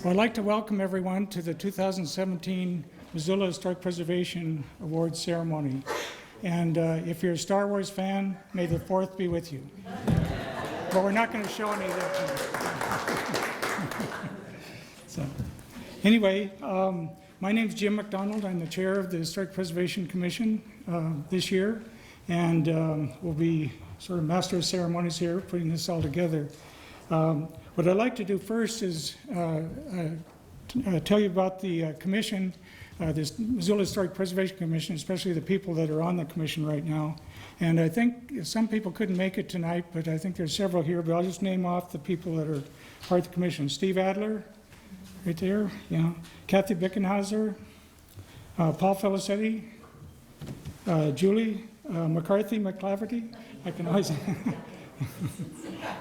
Well, I'd like to welcome everyone to the 2017 Missoula Historic Preservation Awards ceremony. And if you're a Star Wars fan, may the 4th be with you. But we're not going to show any of that tonight. So, anyway, my name's Jim McDonald. I'm the chair of the Historic Preservation Commission this year, and we'll be sort of master of ceremonies here, putting this all together. What I'd like to do first is tell you about the commission, this Missoula Historic Preservation Commission, especially the people that are on the commission right now. And I think some people couldn't make it tonight, but I think there's several here, but I'll just name off the people that are part of the commission. Steve Adler, right there, yeah. Kathy Bickenhauser, Paul Felicetti, Julie McCarthy McClaverty, I can always,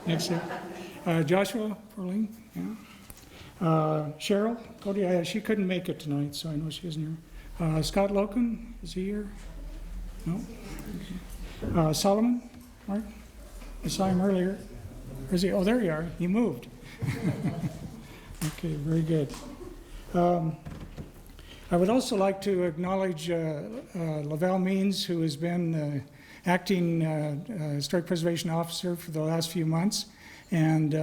next year. Joshua Perling, yeah. Cheryl Cody, she couldn't make it tonight, so I know she isn't here. Scott Loken, is he here? No. Solomon, Mark, I saw him earlier. Or is he? Oh, there you are. He moved. Okay, very good. I would also like to acknowledge Lavelle Means, who has been acting Historic Preservation Officer for the last few months, and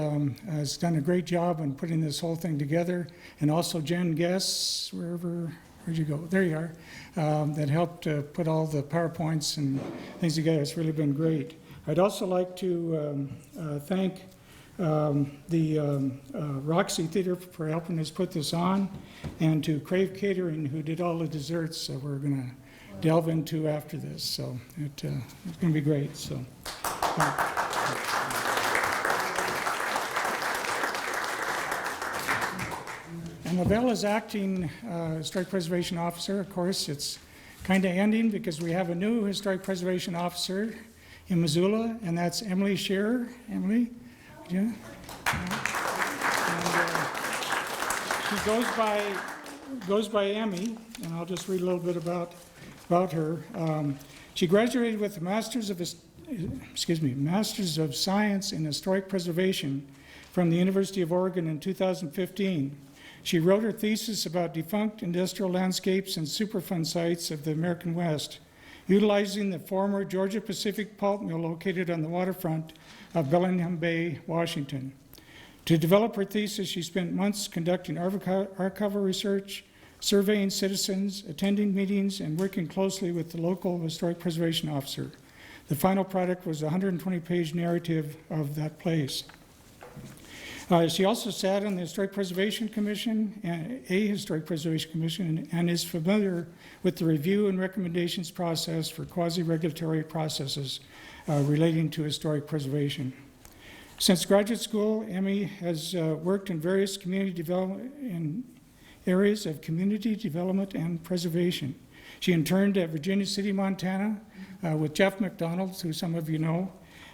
has done a great job in putting this whole thing together. And also Jen Guess, where'd you go? There you are, that helped put all the PowerPoints and things together. It's really been great. I'd also like to thank the Roxy Theater for helping us put this on, and to Crave Catering, who did all the desserts that we're going to delve into after this. So it's going to be great. So. And Lavelle is acting Historic Preservation Officer. Of course, it's kind of ending because we have a new Historic Preservation Officer in Missoula, and that's Emily Scherer. Emily? Yeah. And, she goes by Emmy, and I'll just read a little bit about her. She graduated with a Masters of Science in Historic Preservation from the University of Oregon in 2015. She wrote her thesis about defunct industrial landscapes and Superfund sites of the American West, utilizing the former Georgia Pacific pulp mill located on the waterfront of Bellingham Bay, Washington. To develop her thesis, she spent months conducting archival research, surveying citizens, attending meetings, and working closely with the local historic preservation officer. The final product was a 120-page narrative of that place. She also sat on the Historic Preservation Commission, a Historic Preservation Commission, and is familiar with the review and recommendations process for quasi-regulatory processes relating to historic preservation. Since graduate school, Emmy has worked in various community development in areas of community development and preservation. She interned at Virginia City, Montana, with Jeff McDonald, who some of you know,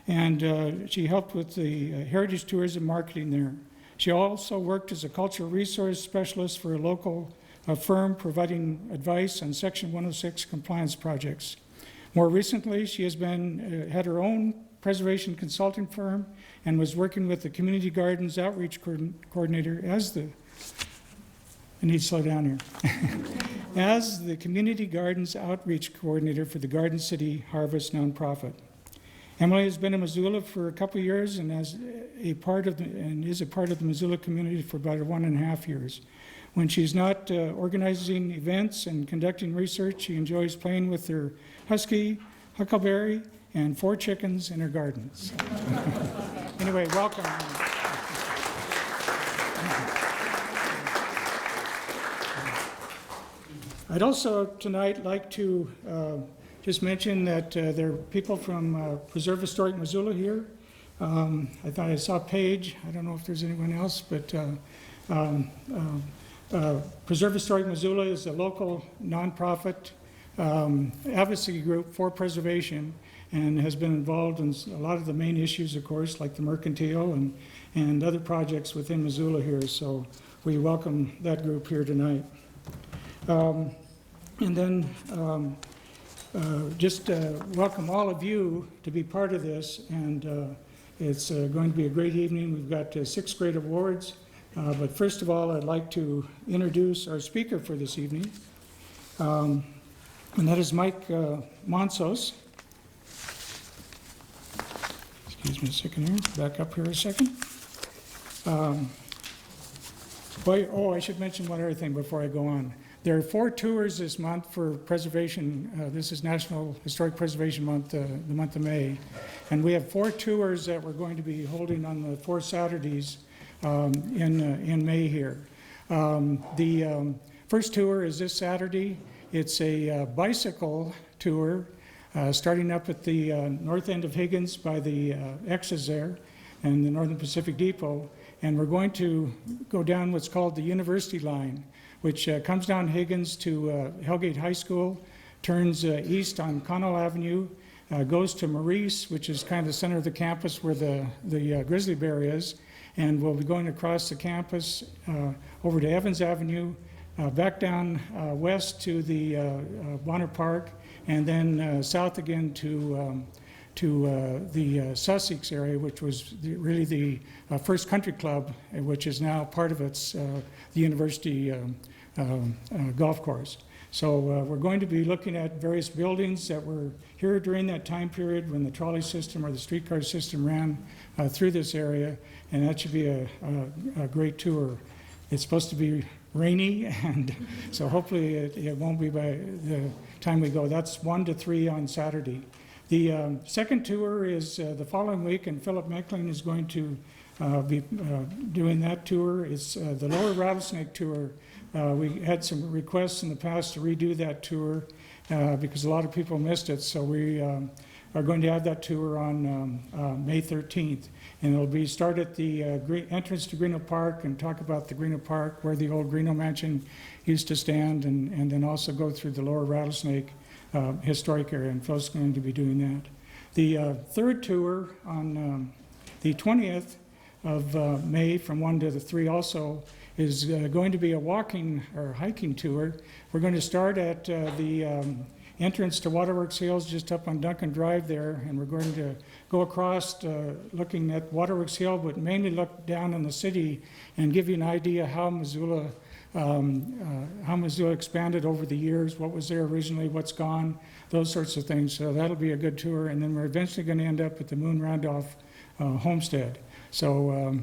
and she helped with the heritage tourism marketing there. She also worked as a cultural resource specialist for a local firm providing advice on Section 106 compliance projects. More recently, she has had her own preservation consulting firm and was working with the Community Gardens Outreach Coordinator I need to slow down here. As the Community Gardens Outreach Coordinator for the Garden City Harvest nonprofit. Emily has been in Missoula for a couple of years and is a part of the Missoula community for about 1.5 years. When she's not organizing events and conducting research, she enjoys playing with her husky, huckleberry, and 4 chickens in her garden. So. Anyway, welcome. I'd also tonight like to just mention that there are people from Preserve Historic Missoula here. I thought I saw Paige. I don't know if there's anyone else, but Preserve Historic Missoula is a local nonprofit advocacy group for preservation and has been involved in a lot of the main issues, of course, like the mercantile and other projects within Missoula here. So we welcome that group here tonight. And then just welcome all of you to be part of this, and it's going to be a great evening. We've got 6 great awards, But first of all, I'd like to introduce our speaker for this evening, and that is Mike Monsos. Excuse me a second here, back up here a second. I should mention one other thing before I go on. There are 4 tours this month for preservation. This is National Historic Preservation Month, the month of May. And we have 4 tours that we're going to be holding on the 4 Saturdays in May here. The first tour is this Saturday. It's a bicycle tour starting up at the north end of Higgins by the X's there and the Northern Pacific Depot. And we're going to go down what's called the University Line, which comes down Higgins to Hellgate High School, turns east on Connell Avenue, goes to Maurice, which is kind of the center of the campus where the grizzly bear is, and we'll be going across the campus over to Evans Avenue, back down west to the Bonner Park, and then south again to the Sussex area, which was really the first country club, which is now part of its the university golf course. So we're going to be looking at various buildings that were here during that time period when the trolley system or the streetcar system ran through this area, and that should be a great tour. It's supposed to be rainy, and so hopefully it won't be by the time we go. That's 1 to 3 on Saturday. The second tour is the following week, and Philip Meckling is going to be doing that tour. It's the Lower Rattlesnake Tour. We had some requests in the past to redo that tour because a lot of people missed it, so we are going to have that tour on May 13th. And it'll be start at the entrance to Greeno Park and talk about the Greeno Park, where the old Greeno Mansion used to stand, and then also go through the Lower Rattlesnake historic area, and Phil's going to be doing that. The third tour on the 20th of May from 1 to 3 also is going to be a walking or hiking tour. We're going to start at the entrance to Waterworks Hills just up on Duncan Drive there, and we're going to go across looking at Waterworks Hill, but mainly look down in the city and give you an idea how Missoula expanded over the years, what was there originally, what's gone, those sorts of things. So that'll be a good tour, and then we're eventually going to end up at the Moon Randolph homestead. So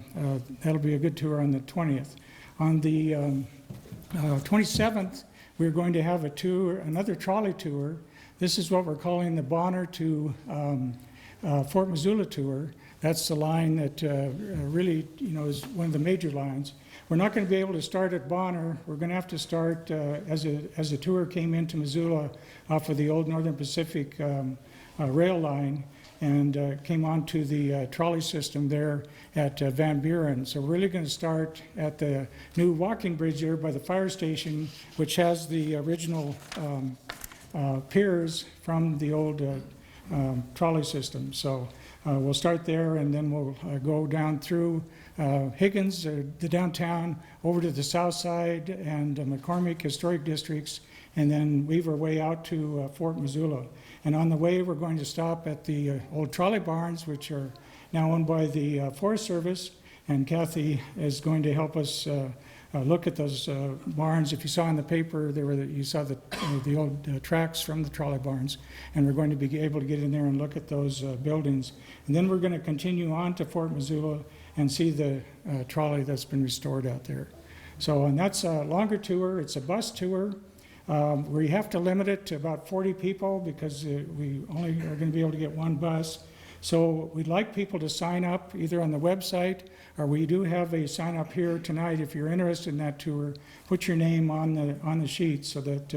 that'll be a good tour on the 20th. On the 27th, we're going to have a tour, another trolley tour. This is what we're calling the Bonner to Fort Missoula tour. That's the line that really, is one of the major lines. We're not going to be able to start at Bonner. We're going to have to start as the tour came into Missoula off of the old Northern Pacific rail line, and came onto the trolley system there at Van Buren. So we're really going to start at the new walking bridge there by the fire station, which has the original piers from the old trolley system. So we'll start there, and then we'll go down through Higgins, the downtown, over to the south side and McCormick historic districts, and then weave our way out to Fort Missoula. And on the way, we're going to stop at the old trolley barns, which are now owned by the Forest Service, and Kathy is going to help us look at those barns. If you saw in the paper, you saw the old tracks from the trolley barns, and we're going to be able to get in there and look at those buildings. And then we're going to continue on to Fort Missoula and see the trolley that's been restored out there. So, and that's a longer tour. It's a bus tour. We have to limit it to about 40 people because we only are going to be able to get one bus. So we'd like people to sign up either on the website, or we do have a sign up here tonight. If you're interested in that tour, put your name on the sheet, so that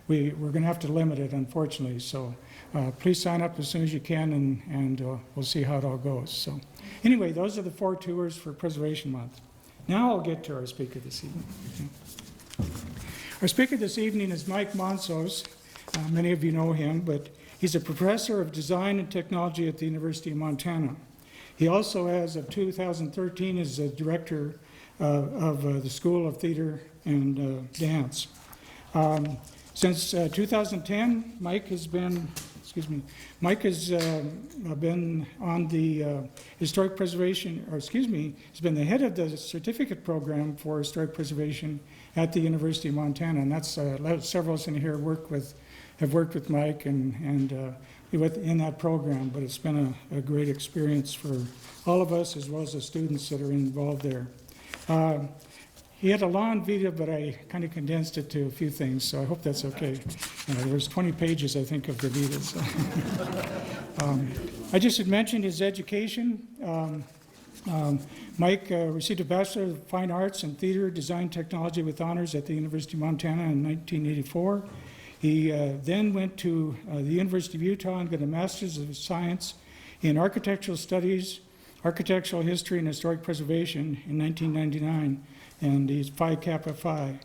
we're going to have to limit it, unfortunately. So please sign up as soon as you can, and we'll see how it all goes. So anyway, those are the 4 tours for Preservation Month. Now I'll get to our speaker this evening. Our speaker this evening is Mike Monsos. Many of you know him, but he's a professor of design and technology at the University of Montana. He also, as of 2013, is the director of the School of Theater and Dance. Since 2010, Mike has been, Mike has been on the historic preservation, or excuse me, he's been the head of the certificate program for historic preservation at the University of Montana, and that's several of us in here have worked with Mike and in that program, but it's been a great experience for all of us as well as the students that are involved there. He had a long video, but I kind of condensed it to a few things, so I hope that's okay. There's 20 pages, I think, of the video. So. I just had mentioned his education. Mike received a Bachelor of Fine Arts in Theater Design Technology with honors at the University of Montana in 1984. He then went to the University of Utah and got a Master's of Science in Architectural Studies, Architectural History, and Historic Preservation in 1999, and he's Phi Kappa Phi.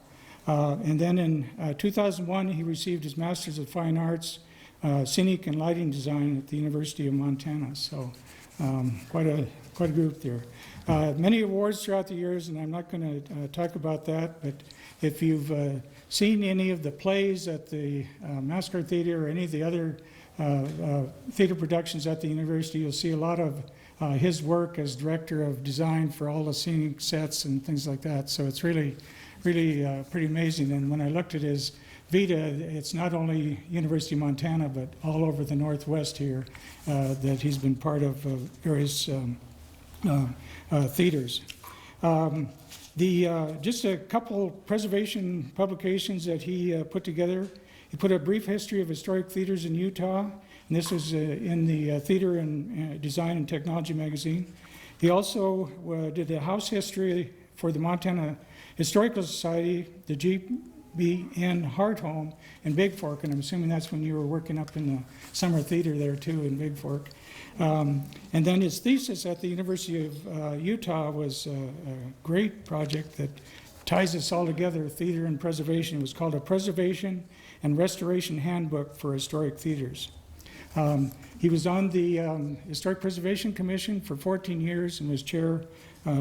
And then in 2001, he received his Master's of Fine Arts, Scenic and Lighting Design at the University of Montana. So quite a group there. Many awards throughout the years, and I'm not going to talk about that, but if you've seen any of the plays at the Massacre Theater or any of the other theater productions at the university, you'll see a lot of his work as director of design for all the scenic sets and things like that. So it's really pretty amazing. And when I looked at his Vita, it's not only University of Montana, but all over the Northwest here that he's been part of various theaters. Just a couple preservation publications that he put together. He put a brief history of historic theaters in Utah, and this was in the Theater and Design and Technology magazine. He also did a house history for the Montana Historical Society, the G.B.N. Hart Home in Big Fork, and I'm assuming that's when you were working up in the summer theater there too in Big Fork. And then his thesis at the University of Utah was a great project that ties us all together, theater and preservation. It was called A Preservation and Restoration Handbook for Historic Theaters. He was on the Historic Preservation Commission for 14 years and was chair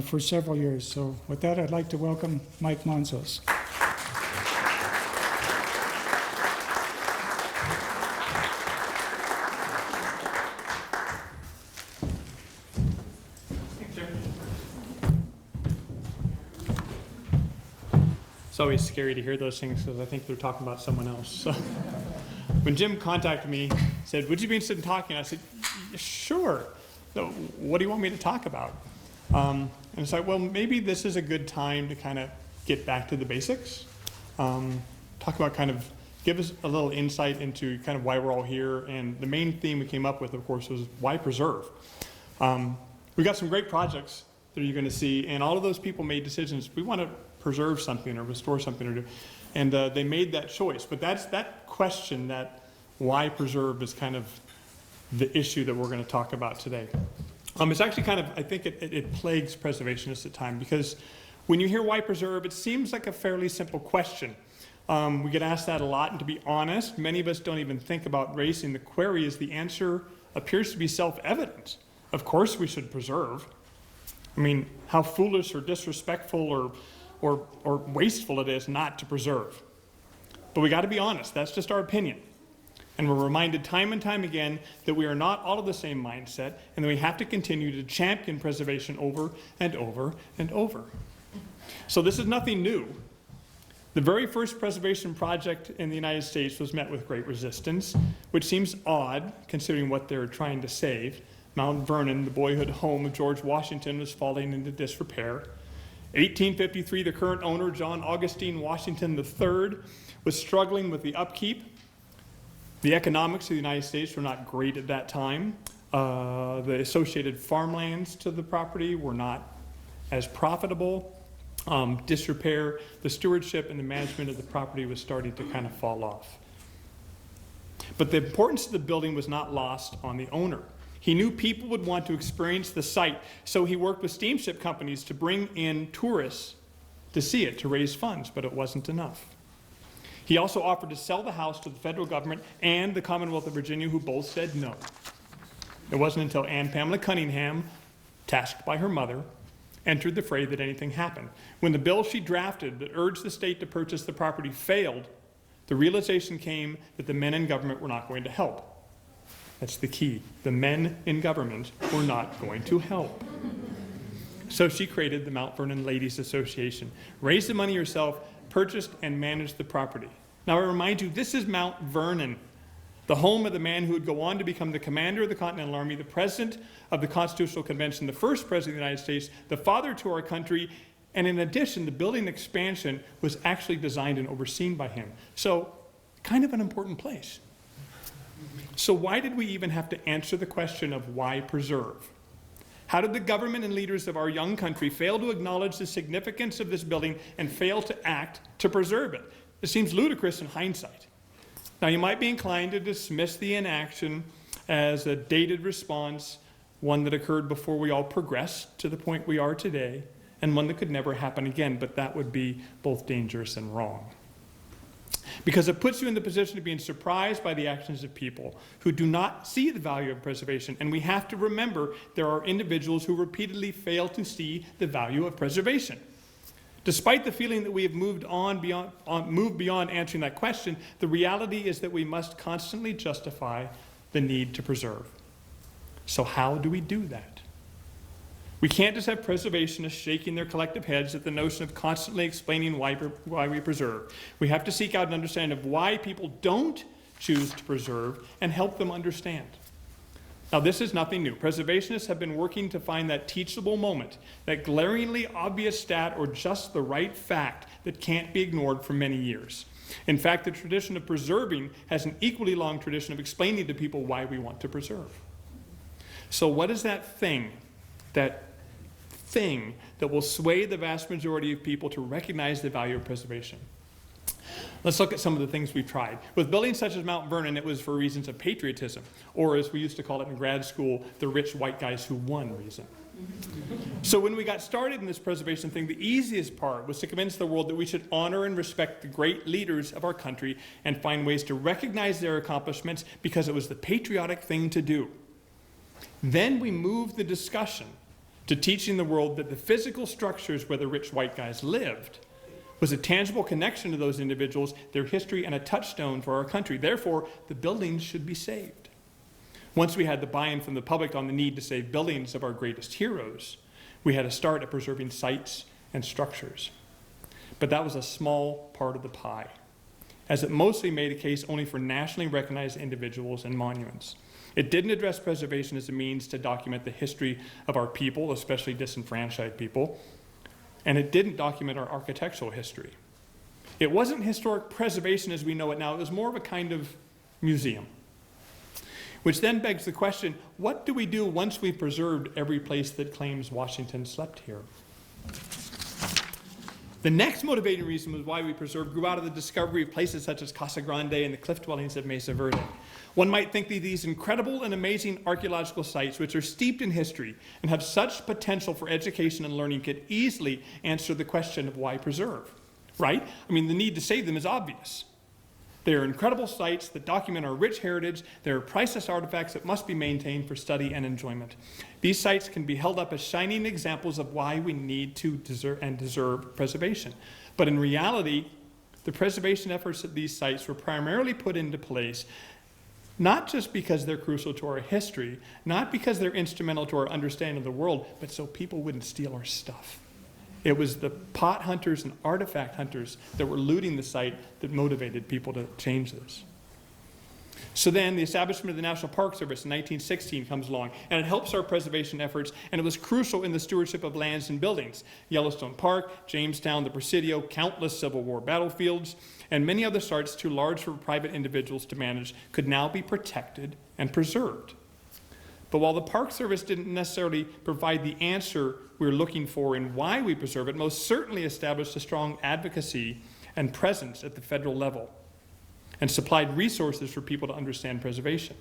for several years. So with that, I'd like to welcome Mike Monzos. It's always scary to hear those things because I think they're talking about someone else. So when Jim contacted me, said, "Would you be interested in talking?" I said, "Sure. So what do you want me to talk about?" And it's like, well, maybe this is a good time to kind of get back to the basics. Talk about give us a little insight into kind of why we're all here. And the main theme we came up with, of course, was why preserve. We've got some great projects that you're going to see, and all of those people made decisions. We want to preserve something or restore something or do, and they made that choice. But that question, that why preserve, is kind of the issue that we're going to talk about today. It's actually I think it plagues preservationists at times, because when you hear why preserve, it seems like a fairly simple question. We get asked that a lot, and to be honest, many of us don't even think about raising the query, as the answer appears to be self-evident. Of course we should preserve. I mean, how foolish or disrespectful or wasteful it is not to preserve. But we got to be honest, that's just our opinion. And we're reminded time and time again that we are not all of the same mindset, and that we have to continue to champion preservation over and over and over. So this is nothing new. The very first preservation project in the United States was met with great resistance, which seems odd considering what they're trying to save. Mount Vernon, the boyhood home of George Washington, was falling into disrepair. 1853, the current owner, John Augustine Washington III, was struggling with the upkeep. The economics of the United States were not great at that time. The associated farmlands to the property were not as profitable. Disrepair, the stewardship and the management of the property was starting to kind of fall off. But the importance of the building was not lost on the owner. He knew people would want to experience the site, so he worked with steamship companies to bring in tourists to see it, to raise funds, but it wasn't enough. He also offered to sell the house to the federal government and the Commonwealth of Virginia, who both said no. It wasn't until Anne Pamela Cunningham, tasked by her mother, entered the fray that anything happened. When the bill she drafted that urged the state to purchase the property failed, the realization came that the men in government were not going to help. That's the key. The men in government were not going to help. So she created the Mount Vernon Ladies Association, raised the money herself, purchased and managed the property. Now I remind you, this is Mount Vernon, the home of the man who would go on to become the commander of the Continental Army, the president of the Constitutional Convention, the first president of the United States, the father to our country, and in addition, the building expansion was actually designed and overseen by him. So, kind of an important place. So why did we even have to answer the question of why preserve? How did the government and leaders of our young country fail to acknowledge the significance of this building and fail to act to preserve it? It seems ludicrous in hindsight. Now, you might be inclined to dismiss the inaction as a dated response, one that occurred before we all progressed to the point we are today, and one that could never happen again, but that would be both dangerous and wrong. Because it puts you in the position of being surprised by the actions of people who do not see the value of preservation. And we have to remember there are individuals who repeatedly fail to see the value of preservation. Despite the feeling that we have moved beyond answering that question, the reality is that we must constantly justify the need to preserve. So how do we do that? We can't just have preservationists shaking their collective heads at the notion of constantly explaining why we preserve. We have to seek out an understanding of why people don't choose to preserve and help them understand. Now, this is nothing new. Preservationists have been working to find that teachable moment, that glaringly obvious stat or just the right fact that can't be ignored for many years. In fact, the tradition of preserving has an equally long tradition of explaining to people why we want to preserve. So what is that thing that will sway the vast majority of people to recognize the value of preservation? Let's look at some of the things we've tried. With buildings such as Mount Vernon, it was for reasons of patriotism, or as we used to call it in grad school, the rich white guys who won reason. So when we got started in this preservation thing, the easiest part was to convince the world that we should honor and respect the great leaders of our country and find ways to recognize their accomplishments because it was the patriotic thing to do. Then we moved the discussion to teaching the world that the physical structures where the rich white guys lived was a tangible connection to those individuals, their history, and a touchstone for our country. Therefore, the buildings should be saved. Once we had the buy-in from the public on the need to save buildings of our greatest heroes, we had to start at preserving sites and structures. But that was a small part of the pie, as it mostly made a case only for nationally recognized individuals and monuments. It didn't address preservation as a means to document the history of our people, especially disenfranchised people, and it didn't document our architectural history. It wasn't historic preservation as we know it now, it was more of a kind of museum. Which then begs the question, what do we do once we've preserved every place that claims Washington slept here? The next motivating reason was why we preserved grew out of the discovery of places such as Casa Grande and the cliff dwellings of Mesa Verde. One might think that these incredible and amazing archaeological sites, which are steeped in history and have such potential for education and learning, could easily answer the question of why preserve, right? I mean, the need to save them is obvious. They are incredible sites that document our rich heritage. They are priceless artifacts that must be maintained for study and enjoyment. These sites can be held up as shining examples of why we need to deserve preservation. But in reality, the preservation efforts at these sites were primarily put into place not just because they're crucial to our history, not because they're instrumental to our understanding of the world, but so people wouldn't steal our stuff. It was the pot hunters and artifact hunters that were looting the site that motivated people to change this. So then the establishment of the National Park Service in 1916 comes along, and it helps our preservation efforts, and it was crucial in the stewardship of lands and buildings. Yellowstone Park, Jamestown, the Presidio, countless Civil War battlefields, and many other sites too large for private individuals to manage could now be protected and preserved. But while the Park Service didn't necessarily provide the answer we were looking for in why we preserve it, most certainly established a strong advocacy and presence at the federal level and supplied resources for people to understand preservation.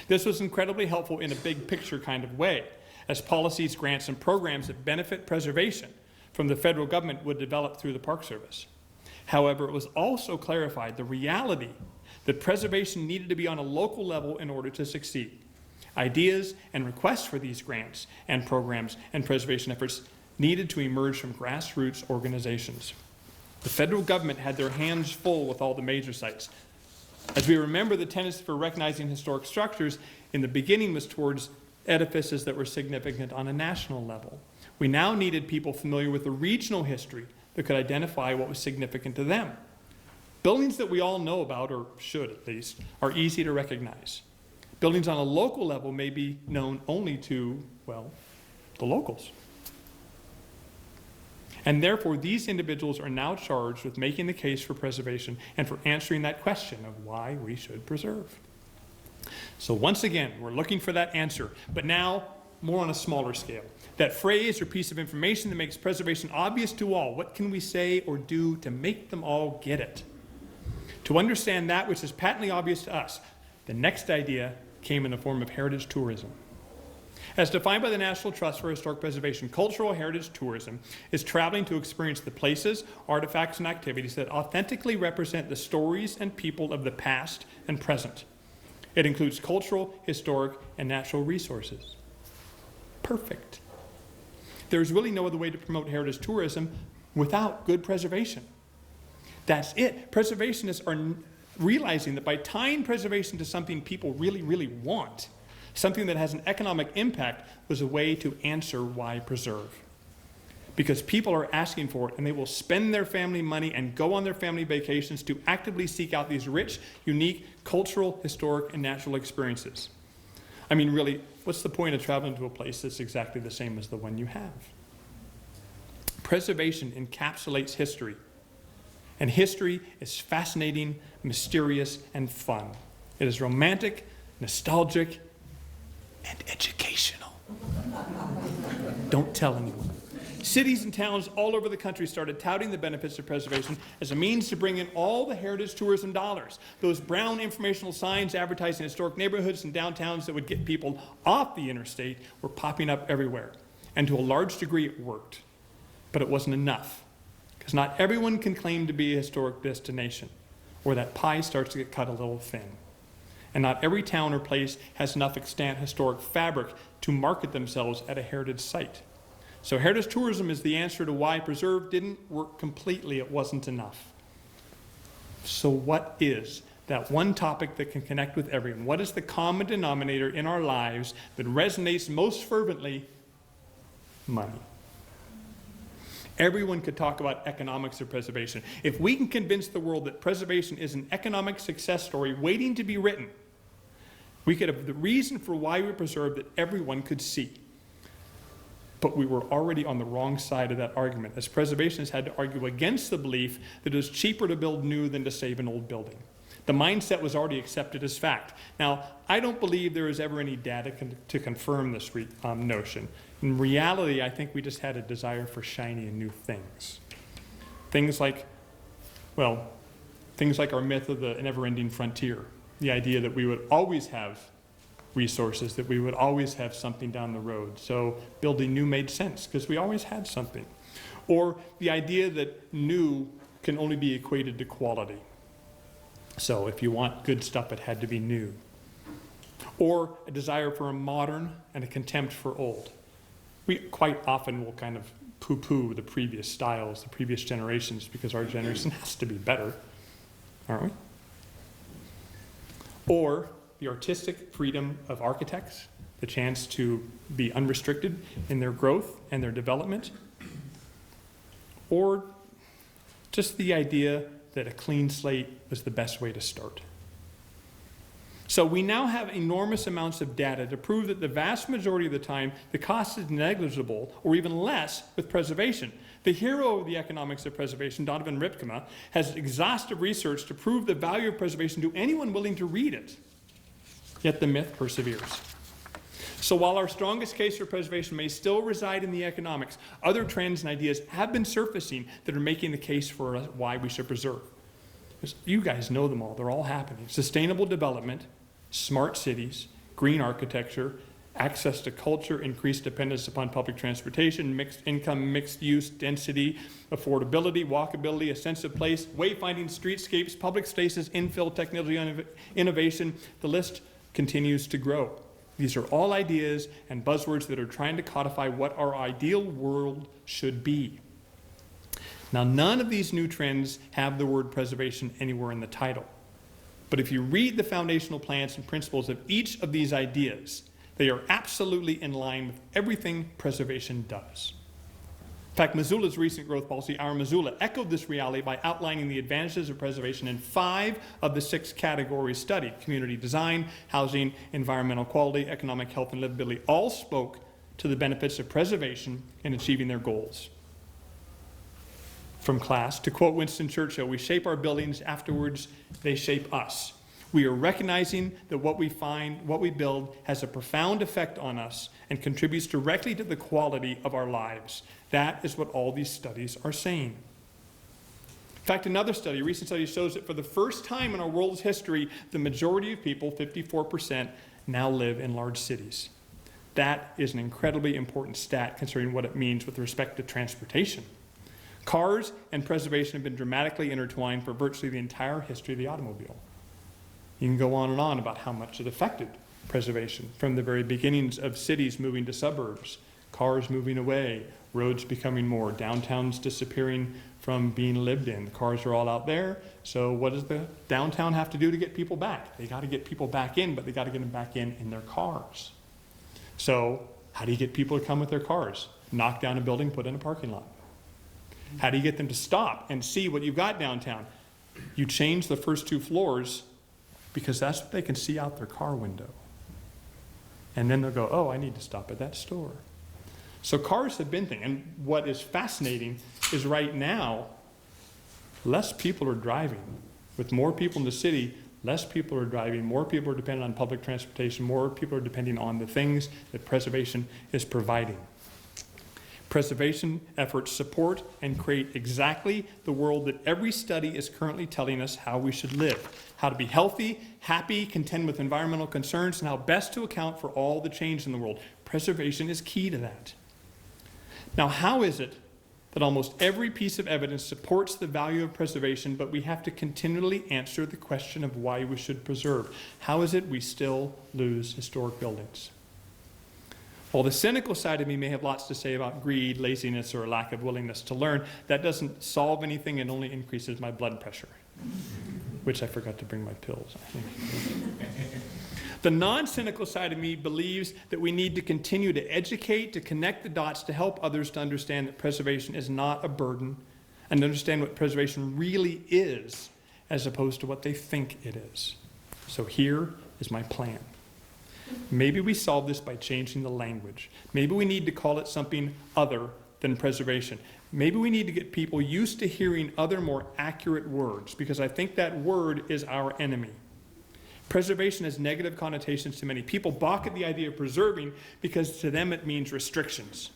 This was incredibly helpful in a big picture kind of way, as policies, grants, and programs that benefit preservation from the federal government would develop through the Park Service. However, it was also clarified the reality that preservation needed to be on a local level in order to succeed. Ideas and requests for these grants and programs and preservation efforts needed to emerge from grassroots organizations. The federal government had their hands full with all the major sites, As we remember, the tendency for recognizing historic structures in the beginning was towards edifices that were significant on a national level. We now needed people familiar with the regional history that could identify what was significant to them. Buildings that we all know about, or should at least, are easy to recognize. Buildings on a local level may be known only to, well, the locals. And therefore, these individuals are now charged with making the case for preservation and for answering that question of why we should preserve. So once again, we're looking for that answer, but now more on a smaller scale. That phrase or piece of information that makes preservation obvious to all, what can we say or do to make them all get it? To understand that which is patently obvious to us, the next idea came in the form of heritage tourism. As defined by the National Trust for Historic Preservation, cultural heritage tourism is traveling to experience the places, artifacts, and activities that authentically represent the stories and people of the past and present. It includes cultural, historic, and natural resources. Perfect. There's really no other way to promote heritage tourism without good preservation. That's it. Preservationists are realizing that by tying preservation to something people really, really want, something that has an economic impact, was a way to answer why preserve. Because people are asking for it, and they will spend their family money and go on their family vacations to actively seek out these rich, unique, cultural, historic, and natural experiences. I mean, really, what's the point of traveling to a place that's exactly the same as the one you have? Preservation encapsulates history. And history is fascinating, mysterious, and fun. It is romantic, nostalgic, and educational. Don't tell anyone. Cities and towns all over the country started touting the benefits of preservation as a means to bring in all the heritage tourism dollars. Those brown informational signs advertising historic neighborhoods and downtowns that would get people off the interstate were popping up everywhere. And to a large degree it worked. But it wasn't enough. Because not everyone can claim to be a historic destination, or that pie starts to get cut a little thin. And not every town or place has enough extant historic fabric to market themselves at a heritage site. So heritage tourism is the answer to why preserve didn't work completely. It wasn't enough. So what is that one topic that can connect with everyone? What is the common denominator in our lives that resonates most fervently? Money. Everyone could talk about economics of preservation. If we can convince the world that preservation is an economic success story waiting to be written, we could have the reason for why we preserve that everyone could see. But we were already on the wrong side of that argument, as preservationists had to argue against the belief that it was cheaper to build new than to save an old building. The mindset was already accepted as fact. Now, I don't believe there is ever any data to confirm this notion. In reality, I think we just had a desire for shiny and new things. Things like our myth of the never-ending frontier. The idea that we would always have resources, that we would always have something down the road. So building new made sense because we always had something. Or the idea that new can only be equated to quality. So if you want good stuff, it had to be new. Or a desire for a modern and a contempt for old. We quite often will kind of poo-poo the previous styles, the previous generations, because our generation has to be better, aren't we? Or the artistic freedom of architects, the chance to be unrestricted in their growth and their development. Or just the idea that a clean slate was the best way to start. So we now have enormous amounts of data to prove that the vast majority of the time, the cost is negligible or even less with preservation. The hero of the economics of preservation, Donovan Ripkema, has exhaustive research to prove the value of preservation to anyone willing to read it. Yet the myth perseveres. So while our strongest case for preservation may still reside in the economics, other trends and ideas have been surfacing that are making the case for why we should preserve. You guys know them all. They're all happening. Sustainable development, smart cities, green architecture, access to culture, increased dependence upon public transportation, mixed income, mixed use, density, affordability, walkability, a sense of place, wayfinding streetscapes, public spaces, infill, technology, innovation. The list continues to grow. These are all ideas and buzzwords that are trying to codify what our ideal world should be. Now, none of these new trends have the word preservation anywhere in the title. But if you read the foundational plans and principles of each of these ideas, they are absolutely in line with everything preservation does. In fact, Missoula's recent growth policy, Our Missoula, echoed this reality by outlining the advantages of preservation in 5 of the 6 categories studied: community design, housing, environmental quality, economic health, and livability. All spoke to the benefits of preservation in achieving their goals. From class, to quote Winston Churchill, we shape our buildings, afterwards they shape us. We are recognizing that what we find, what we build, has a profound effect on us and contributes directly to the quality of our lives. That is what all these studies are saying. In fact, another study, a recent study, shows that for the first time in our world's history, the majority of people, 54%, now live in large cities. That is an incredibly important stat considering what it means with respect to transportation. Cars and preservation have been dramatically intertwined for virtually the entire history of the automobile. You can go on and on about how much it affected preservation, from the very beginnings of cities moving to suburbs, cars moving away, roads becoming more, downtowns disappearing from being lived in. The cars are all out there, so what does the downtown have to do to get people back? They got to get people back in, but they got to get them back in their cars. So how do you get people to come with their cars? Knock down a building, put in a parking lot. How do you get them to stop and see what you've got downtown? You change the first 2 floors because that's what they can see out their car window. And then they'll go, oh, I need to stop at that store. So cars have been thing. And what is fascinating is right now, less people are driving. With more people in the city, less people are driving, more people are dependent on public transportation, more people are depending on the things that preservation is providing. Preservation efforts support and create exactly the world that every study is currently telling us how we should live, how to be healthy, happy, contend with environmental concerns, and how best to account for all the change in the world. Preservation is key to that. Now, how is it that almost every piece of evidence supports the value of preservation, but we have to continually answer the question of why we should preserve? How is it we still lose historic buildings? While the cynical side of me may have lots to say about greed, laziness, or a lack of willingness to learn, that doesn't solve anything and only increases my blood pressure, which I forgot to bring my pills, I think. The non-cynical side of me believes that we need to continue to educate, to connect the dots, to help others to understand that preservation is not a burden, and to understand what preservation really is, as opposed to what they think it is. So here is my plan. Maybe we solve this by changing the language. Maybe we need to call it something other than preservation. Maybe we need to get people used to hearing other more accurate words, because I think that word is our enemy. Preservation has negative connotations to many. People balk at the idea of preserving because to them it means restrictions,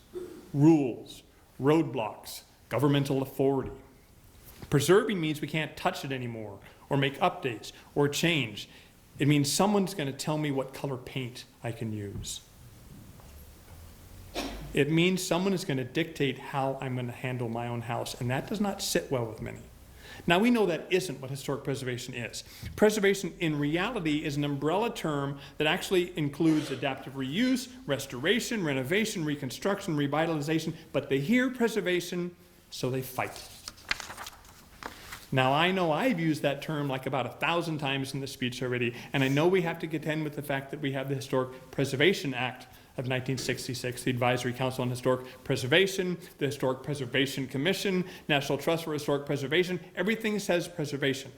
rules, roadblocks, governmental authority. Preserving means we can't touch it anymore, or make updates, or change. It means someone's going to tell me what color paint I can use. It means someone is going to dictate how I'm going to handle my own house, and that does not sit well with many. Now, we know that isn't what historic preservation is. Preservation, in reality, is an umbrella term that actually includes adaptive reuse, restoration, renovation, reconstruction, revitalization, but they hear preservation, so they fight. Now, I know I've used that term like about 1,000 times in the speech already, and I know we have to contend with the fact that we have the Historic Preservation Act of 1966, the Advisory Council on Historic Preservation, the Historic Preservation Commission, National Trust for Historic Preservation. Everything says preservation.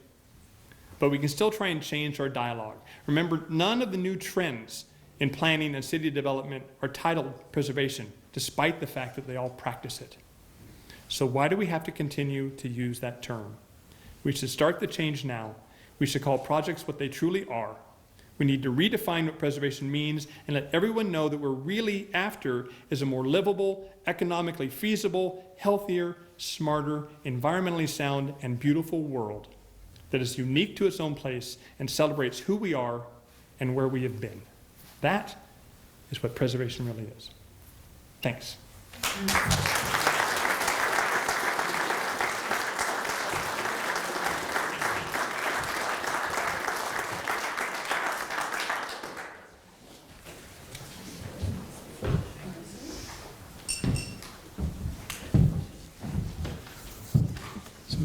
But we can still try and change our dialogue. Remember, none of the new trends in planning and city development are titled preservation, despite the fact that they all practice it. So why do we have to continue to use that term? We should start the change now. We should call projects what they truly are. We need to redefine what preservation means and let everyone know that we're really after is a more livable, economically feasible, healthier, smarter, environmentally sound, and beautiful world that is unique to its own place and celebrates who we are and where we have been. That is what preservation really is. Thanks.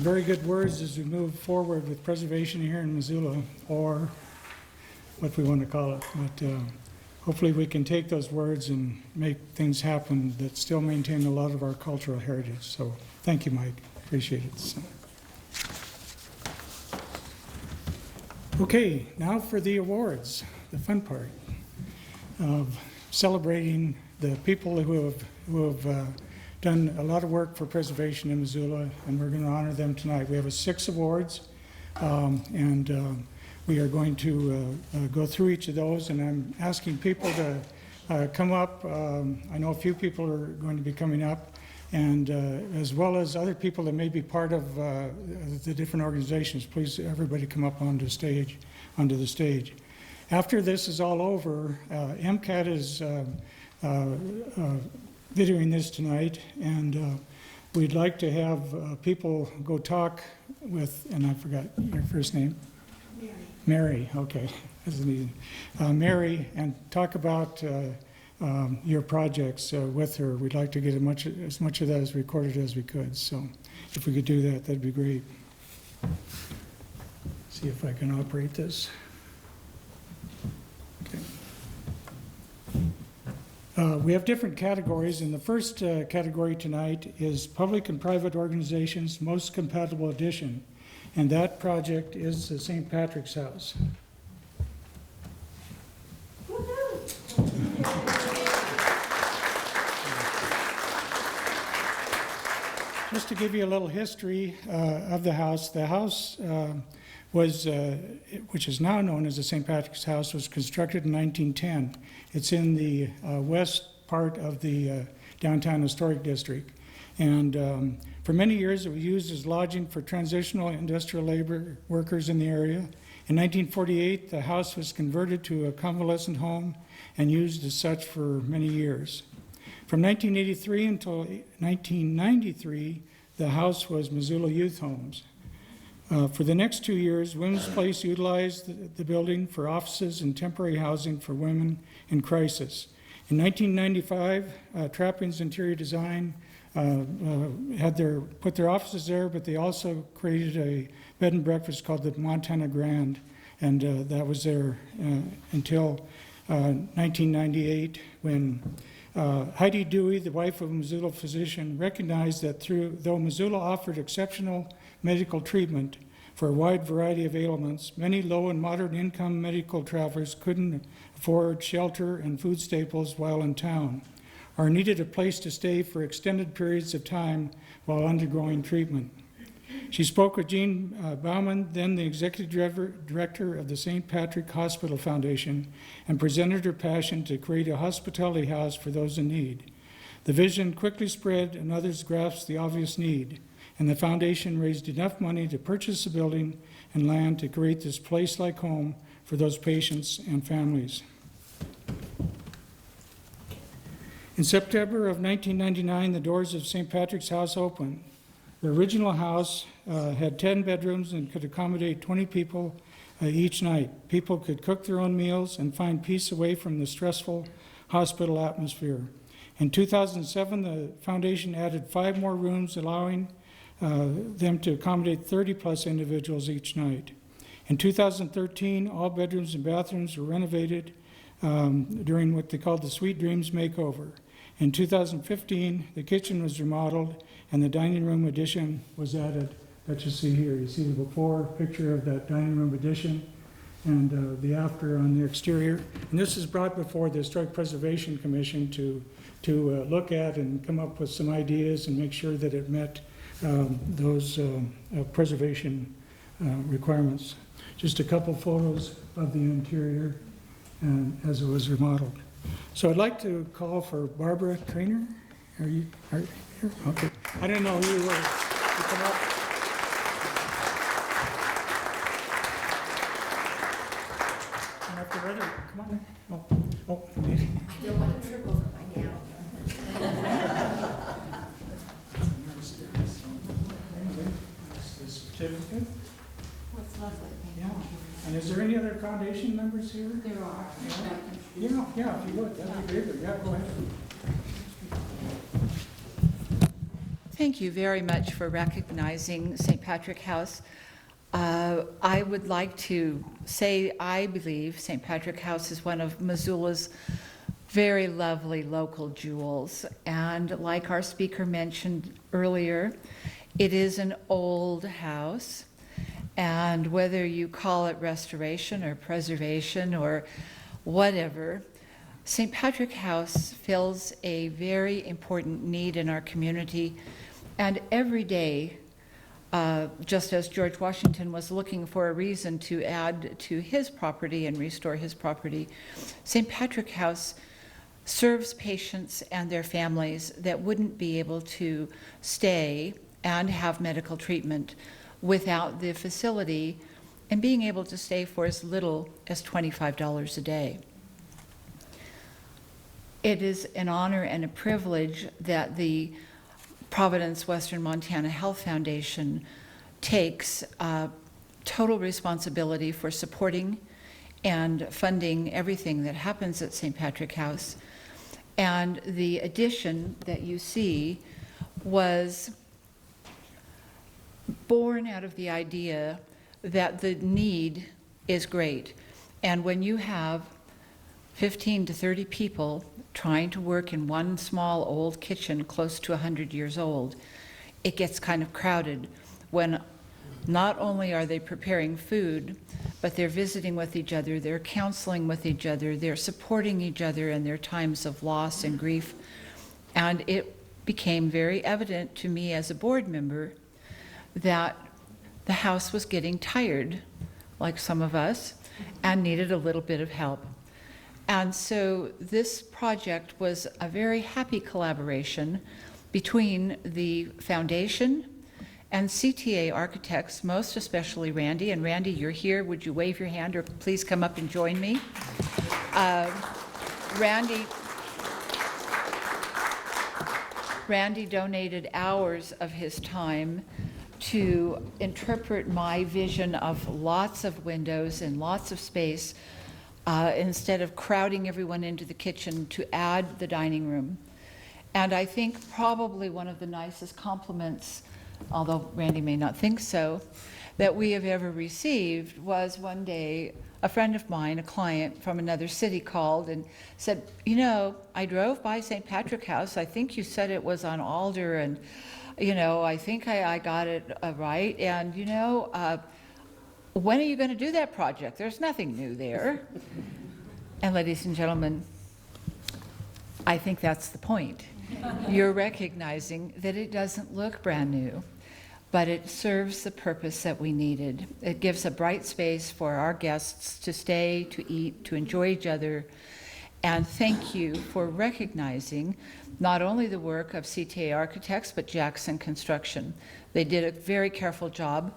very good words as we move forward with preservation here in Missoula, or what we want to call it. But hopefully we can take those words and make things happen that still maintain a lot of our cultural heritage. So thank you, Mike. Appreciate it. So. Okay, now for the awards, the fun part of celebrating the people who have done a lot of work for preservation in Missoula, and we're going to honor them tonight. We have 6 awards, and we are going to go through each of those, and I'm asking people to come up. I know a few people are going to be coming up, and as well as other people that may be part of the different organizations. Please, everybody come up onto the stage. After this is all over, MCAT is videoing this tonight, and we'd like to have people go talk with, and I forgot your first name? Mary, okay. Mary, and talk about your projects with her. We'd like to get as much of that as recorded as we could, so if we could do that, that'd be great. See if I can operate this. Okay. We have different categories, and the first category tonight is Public and Private Organizations Most Compatible Edition, and that project is the St. Patrick's House. Just to give you a little history of the house was, which is now known as the St. Patrick's House, was constructed in 1910. It's in the west part of the downtown historic district. And for many years, it was used as lodging for transitional industrial labor workers in the area. In 1948, the house was converted to a convalescent home and used as such for many years. From 1983 until 1993, the house was Missoula Youth Homes. For the next 2 years, Women's Place utilized the building for offices and temporary housing for women in crisis. In 1995, Trappings Interior Design put their offices there, but they also created a bed and breakfast called the Montana Grand, and that was there until 1998, when Heidi Dewey, the wife of a Missoula physician, recognized that though Missoula offered exceptional medical treatment for a wide variety of ailments, many low and moderate income medical travelers couldn't afford shelter and food staples while in town, or needed a place to stay for extended periods of time while undergoing treatment. She spoke with Gene Bauman, then the executive director of the St. Patrick Hospital Foundation, and presented her passion to create a hospitality house for those in need. The vision quickly spread, and others grasped the obvious need, and the foundation raised enough money to purchase the building and land to create this place-like home for those patients and families. In September of 1999, the doors of St. Patrick's House opened. The original house had 10 bedrooms and could accommodate 20 people each night. People could cook their own meals and find peace away from the stressful hospital atmosphere. In 2007, the foundation added 5 more rooms, allowing them to accommodate 30-plus individuals each night. In 2013, all bedrooms and bathrooms were renovated during what they called the Sweet Dreams Makeover. In 2015, the kitchen was remodeled and the dining room addition was added that you see here. You see the before picture of that dining room addition and the after on the exterior. And this is brought before the Historic Preservation Commission to look at and come up with some ideas and make sure that it met those preservation requirements. Just a couple photos of the interior and as it was remodeled. So I'd like to call for Barbara Trainer. Are you here? Okay. I didn't know who you were. You come up. And after ready, come on in. Oh. I don't want to trip over my gown. Certificate. What's lovely. Yeah. And is there any other foundation members here? There are. Yeah, if you would, that'd be great. Yeah, go ahead. Thank you very much for recognizing St. Patrick House. I would like to say I believe St. Patrick House is one of Missoula's very lovely local jewels. And like our speaker mentioned earlier, it is an old house. And whether you call it restoration or preservation or whatever, St. Patrick House fills a very important need in our community. And every day, just as George Washington was looking for a reason to add to his property and restore his property, St. Patrick House serves patients and their families that wouldn't be able to stay and have medical treatment without the facility and being able to stay for as little as $25 a day. It is an honor and a privilege that the Providence Western Montana Health Foundation takes total responsibility for supporting and funding everything that happens at St. Patrick House. And the addition that you see was born out of the idea that the need is great. And when you have 15 to 30 people trying to work in one small old kitchen close to 100 years old, it gets kind of crowded when not only are they preparing food, but they're visiting with each other, they're counseling with each other, they're supporting each other in their times of loss and grief. And it became very evident to me as a board member that the house was getting tired, like some of us, and needed a little bit of help. And so this project was a very happy collaboration between the foundation and CTA architects, most especially Randy. And Randy, you're here. Would you wave your hand or please come up and join me? Randy donated hours of his time to interpret my vision of lots of windows and lots of space instead of crowding everyone into the kitchen to add the dining room. And I think probably one of the nicest compliments, although Randy may not think so, that we have ever received was one day a friend of mine, a client from another city, called and said, you know, I drove by St. Patrick House. I think you said it was on Alder, and you know, I think I got it right. And you know, when are you going to do that project? There's nothing new there. And ladies and gentlemen, I think that's the point. You're recognizing that it doesn't look brand new, but it serves the purpose that we needed. It gives a bright space for our guests to stay, to eat, to enjoy each other. And thank you for recognizing not only the work of CTA Architects, but Jackson Construction. They did a very careful job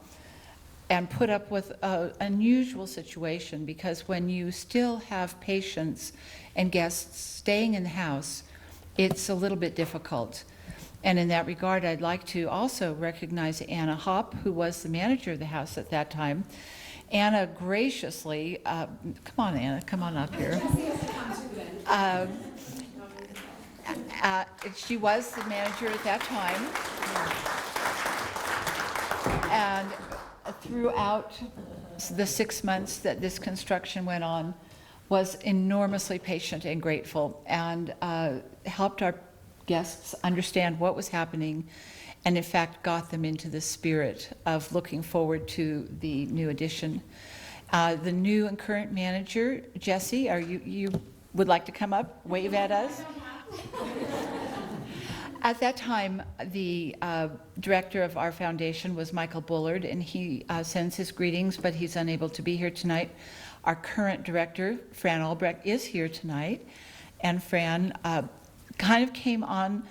and put up with an unusual situation, because when you still have patients and guests staying in the house, it's a little bit difficult. And in that regard, I'd like to also recognize Anna Hopp, who was the manager of the house at that time. Anna graciously, come on Anna, come on up here. She was the manager at that time. And throughout the 6 months that this construction went on, was enormously patient and grateful, and helped our guests understand what was happening, and in fact got them into the spirit of looking forward to the new addition. The new and current manager, Jesse, are you would like to come up, wave at us? At that time, the director of our foundation was Michael Bullard, and he sends his greetings, but he's unable to be here tonight. Our current director, Fran Albrecht, is here tonight, and Fran kind of came on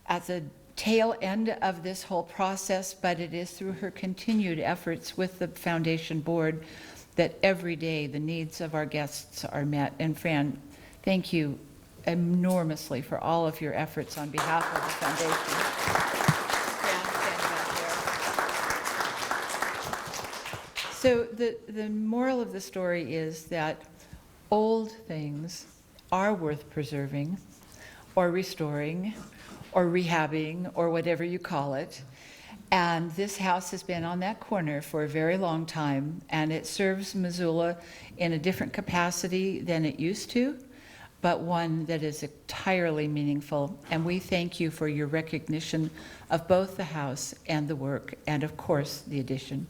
at the tail end of this whole process, but it is through her continued efforts with the foundation board that every day the needs of our guests are met. And Fran, thank you enormously for all of your efforts on behalf of the foundation. So the moral of the story is that old things are worth preserving or restoring or rehabbing, or whatever you call it. And this house has been on that corner for a very long time, and it serves Missoula in a different capacity than it used to, but one that is entirely meaningful. And we thank you for your recognition of both the house and the work, and of course, the addition.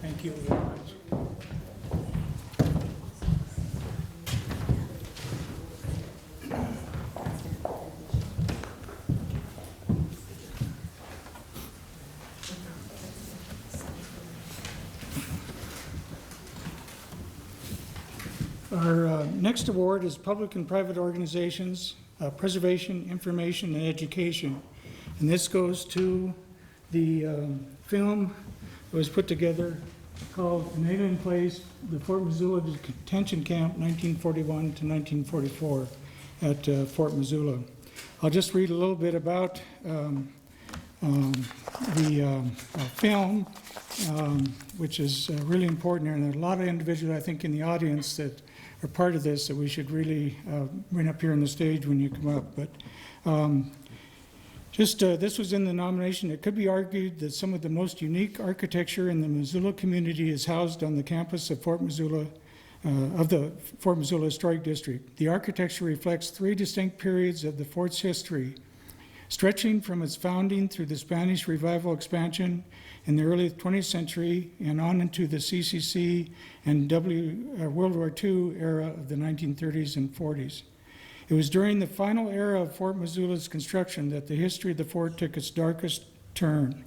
Thank you very much. Our next award is Public and Private Organizations, Preservation, Information, and Education. And this goes to the film that was put together called An Alien Place, the Fort Missoula Detention Camp, 1941 to 1944 at Fort Missoula. I'll just read a little bit about the film, which is really important here. And there are a lot of individuals, I think, in the audience that are part of this that we should really bring up here on the stage when you come up. But this was in the nomination. It could be argued that some of the most unique architecture in the Missoula community is housed on the campus of Fort Missoula, of the Fort Missoula Historic District. The architecture reflects three distinct periods of the fort's history, stretching from its founding through the Spanish Revival expansion in the early 20th century and on into the CCC and World War II era of the 1930s and 40s. It was during the final era of Fort Missoula's construction that the history of the fort took its darkest turn.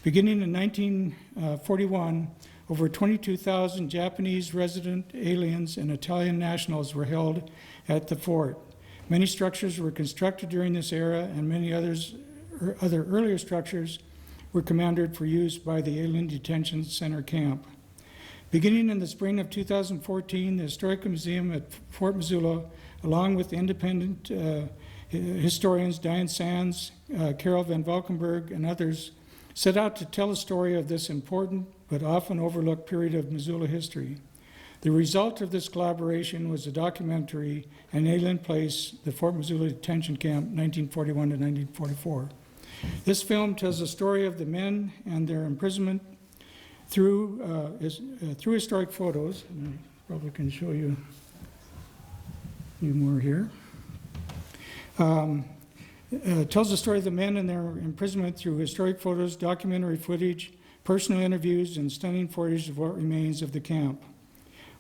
Beginning in 1941, over 22,000 Japanese resident aliens and Italian nationals were held at the fort. Many structures were constructed during this era, and many other earlier structures were commanded for use by the Alien Detention Center camp. Beginning in the spring of 2014, the Historical Museum at Fort Missoula, along with independent historians Diane Sands, Carol Van Valkenburg, and others, set out to tell a story of this important but often overlooked period of Missoula history. The result of this collaboration was a documentary, An Alien Place, the Fort Missoula Detention Camp, 1941 to 1944. This film tells the story of the men and their imprisonment through historic photos. And I probably can show you a few more here. Tells the story of the men and their imprisonment through historic photos, documentary footage, personal interviews, and stunning footage of what remains of the camp.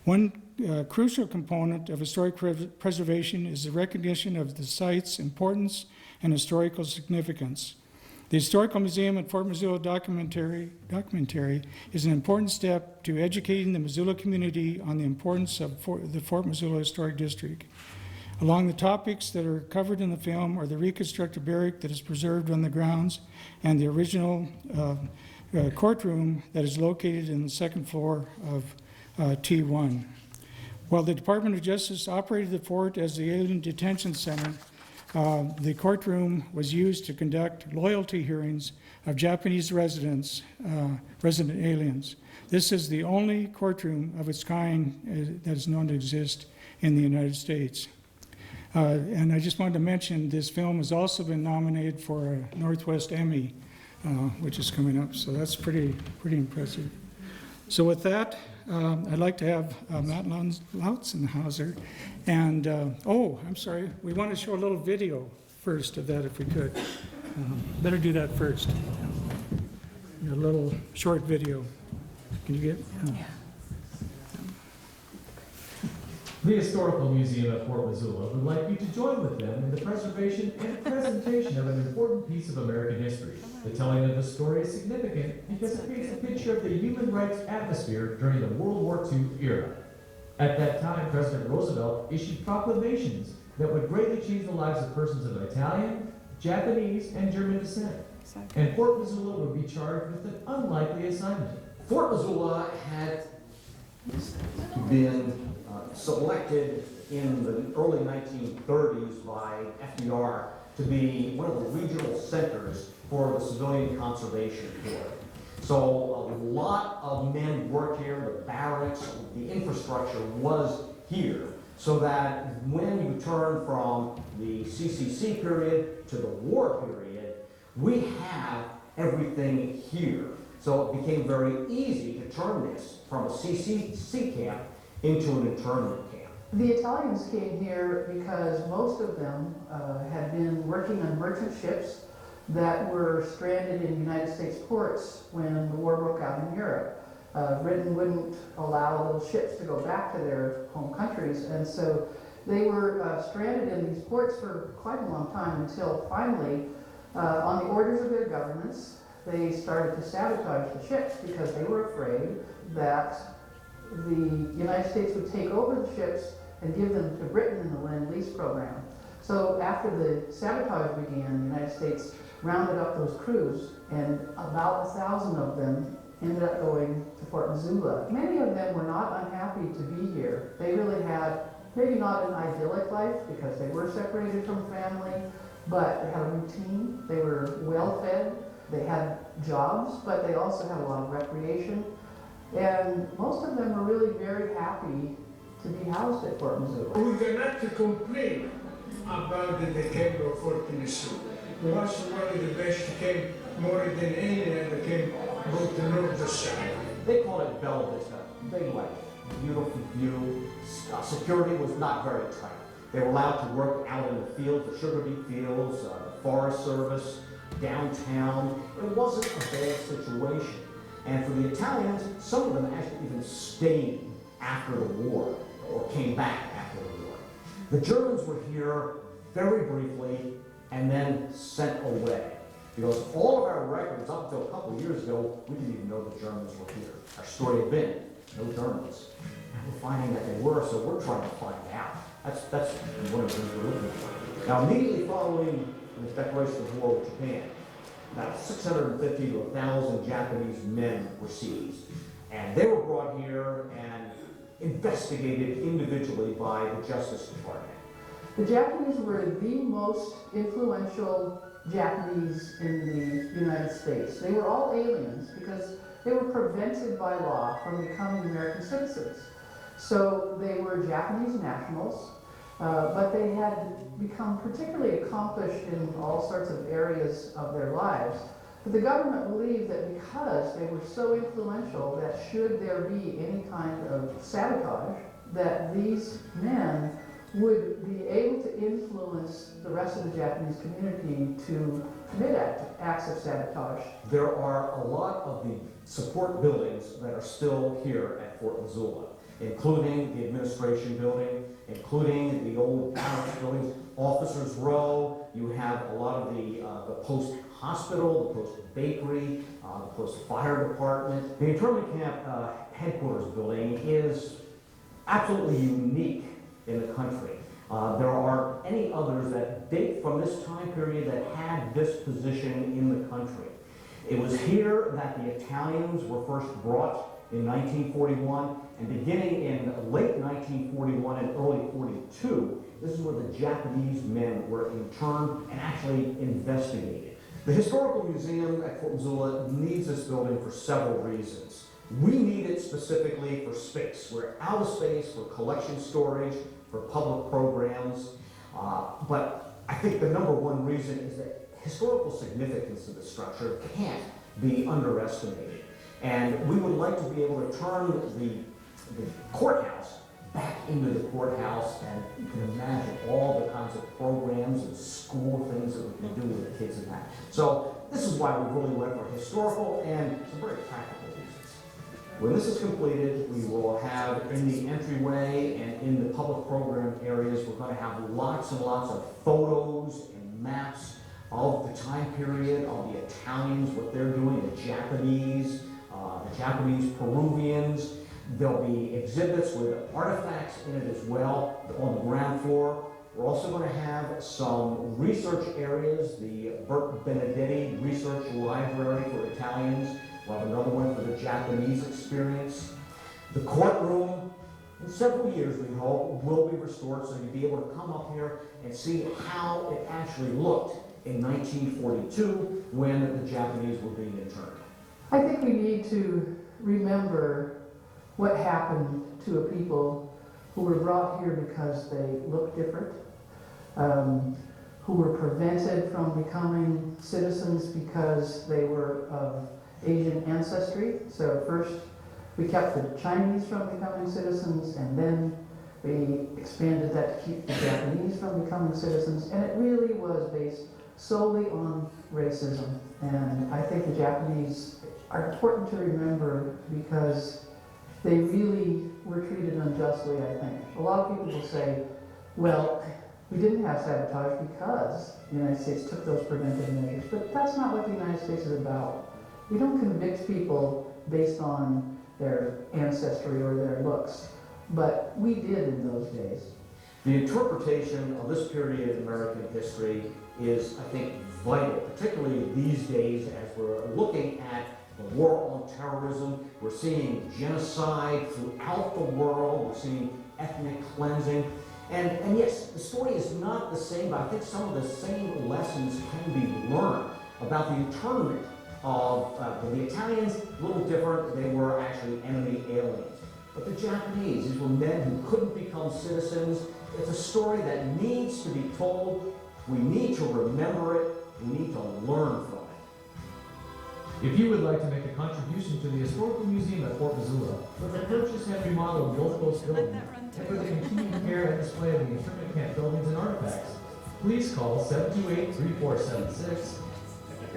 One crucial component of historic preservation is the recognition of the site's importance and historical significance. The Historical Museum at Fort Missoula documentary is an important step to educating the Missoula community on the importance of the Fort Missoula Historic District. Along the topics that are covered in the film are the reconstructed barrack that is preserved on the grounds and the original courtroom that is located in the second floor of T1. While the Department of Justice operated the fort as the Alien Detention Center, the courtroom was used to conduct loyalty hearings of Japanese resident aliens. This is the only courtroom of its kind that is known to exist in the United States. And I just wanted to mention this film has also been nominated for a Northwest Emmy, which is coming up, so that's pretty impressive. So with that, I'd like to have Matt Lautzenhauser, and I'm sorry, we want to show a little video first of that if we could. Better do that first. A little short video. Can you get? The Historical Museum at Fort Missoula would like you to join with them in the preservation and presentation of an important piece of American history. The telling of the story is significant because it creates a picture of the human rights atmosphere during the World War II era. At that time, President Roosevelt issued proclamations that would greatly change the lives of persons of Italian, Japanese, and German descent. And Fort Missoula would be charged with an unlikely assignment. Fort Missoula had been selected in the early 1930s by FDR to be one of the regional centers for the Civilian Conservation Corps. So a lot of men worked here, the barracks, the infrastructure was here, so that when you turn from the CCC period to the war period, we have everything here. So it became very easy to turn this from a CCC camp into an internment camp. The Italians came here because most of them had been working on merchant ships that were stranded in United States ports when the war broke out in Europe. Britain wouldn't allow those ships to go back to their home countries, and so they were stranded in these ports for quite a long time until finally, on the orders of their governments, they started to sabotage the ships because they were afraid that the United States would take over the ships and give them to Britain in the Lend-Lease program. So after the sabotage began, the United States rounded up those crews, and about 1,000 of them ended up going to Fort Missoula. Many of them were not unhappy to be here. They really had maybe not an idyllic life because they were separated from family, but they had a routine, they were well fed, they had jobs, but they also had a lot of recreation. And most of them were really very happy to be housed at Fort Missoula. We cannot complain about the camp of Fort Missoula. It was one of the best camp, more than any other camp, both the north and south. They called it Bella Vista. Big life, beautiful view. Security was not very tight. They were allowed to work out in the fields, the sugar beet fields, the Forest Service, downtown. It wasn't a bad situation. And for the Italians, some of them actually even stayed after the war, or came back after the war. The Germans were here very briefly and then sent away. Because all of our records up until a couple of years ago, we didn't even know the Germans were here. Our story had been, no Germans. And we're finding that they were, so we're trying to find out. That's one of the things we're looking for. Now, immediately following the declaration of war with Japan, about 650 to 1,000 Japanese men were seized. And they were brought here and investigated individually by the Justice Department. The Japanese were the most influential Japanese in the United States. They were all aliens because they were prevented by law from becoming American citizens. So they were Japanese nationals, but they had become particularly accomplished in all sorts of areas of their lives. But the government believed that because they were so influential, that should there be any kind of sabotage, that these men would be able to influence the rest of the Japanese community to commit acts of sabotage. There are a lot of the support buildings that are still here at Fort Missoula, including the administration building, including the old barracks buildings, Officers Row. You have a lot of the post hospital, the post bakery, the post fire department. The internment camp headquarters building is absolutely unique in the country. There aren't any others that date from this time period that had this position in the country. It was here that the Italians were first brought in 1941, and beginning in late 1941 and early 42, this is where the Japanese men were interned and actually investigated. The Historical Museum at Fort Missoula needs this building for several reasons. We need it specifically for space. We're out of space for collection storage, for public programs, but I think the number one reason is that historical significance of the structure can't be underestimated. And we would like to be able to turn the courthouse back into the courthouse, and you can imagine all the kinds of programs and school things that we can do with the kids in that. So this is why we really went for historical and some very practical reasons. When this is completed, we will have in the entryway and in the public program areas, we're going to have lots and lots of photos and maps of the time period, of the Italians, what they're doing, the Japanese Peruvians. There'll be exhibits with artifacts in it as well on the ground floor. We're also going to have some research areas, the Bert Benedetti Research Library for Italians. We'll have another one for the Japanese experience. The courtroom, in several years we hope, will be restored, so you'll be able to come up here and see how it actually looked in 1942 when the Japanese were being interned. I think we need to remember what happened to a people who were brought here because they looked different, who were prevented from becoming citizens because they were of Asian ancestry. So first we kept the Chinese from becoming citizens, and then we expanded that to keep the Japanese from becoming citizens, and it really was based solely on racism. And I think the Japanese are important to remember because they really were treated unjustly, I think. A lot of people will say, well, we didn't have sabotage because the United States took those preventive measures, but that's not what the United States is about. We don't convict people based on their ancestry or their looks, but we did in those days. The interpretation of this period in American history is, I think, vital, particularly these days as we're looking at the war on terrorism. We're seeing genocide throughout the world. We're seeing ethnic cleansing. And yes, the story is not the same, but I think some of the same lessons can be learned about the internment of the Italians. A little different. They were actually enemy aliens. But the Japanese, these were men who couldn't become citizens. It's a story that needs to be told. We need to remember it. We need to learn from it. If you would like to make a contribution to the Historical Museum at Fort Missoula, for the purchase and remodel of the Old Post Building, and for the continued care and display of the internment camp buildings and artifacts, please call 728-3476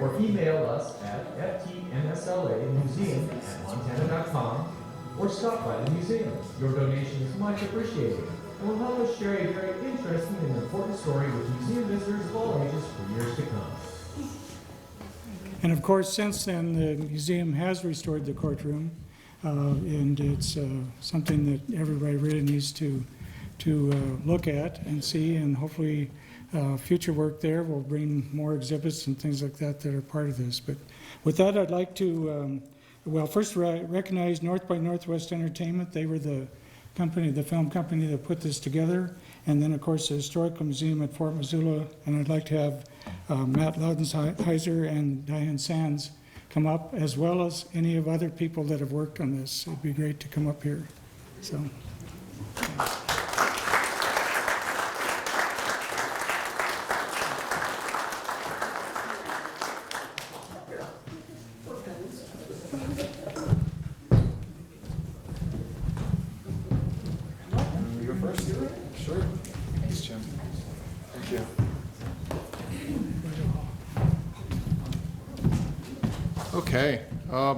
or email us at ftmslamuseum@montana.com or stop by the museum. Your donation is much appreciated and will help us share a very interesting and important story with museum visitors of all ages for years to come. And of course, since then, the museum has restored the courtroom, and it's something that everybody really needs to look at and see, and hopefully future work there will bring more exhibits and things like that that are part of this. But with that, I'd like to, well, first recognize North by Northwest Entertainment. They were the company, the film company that put this together. And then, of course, the Historical Museum at Fort Missoula. And I'd like to have Matt Laudenheiser and Diane Sands come up, as well as any of other people that have worked on this. It'd be great to come up here. So. Okay, I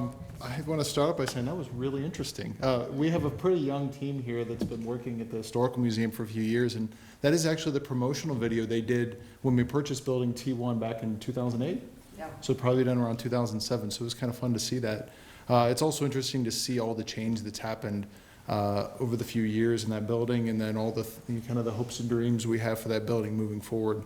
want to start off by saying that was really interesting. We have a pretty young team here that's been working at the Historical Museum for a few years, and that is actually the promotional video they did when we purchased building T1 back in 2008. Yeah. So probably done around 2007, so it was kind of fun to see that. It's also interesting to see all the change that's happened over the few years in that building, and then all the kind of the hopes and dreams we have for that building moving forward.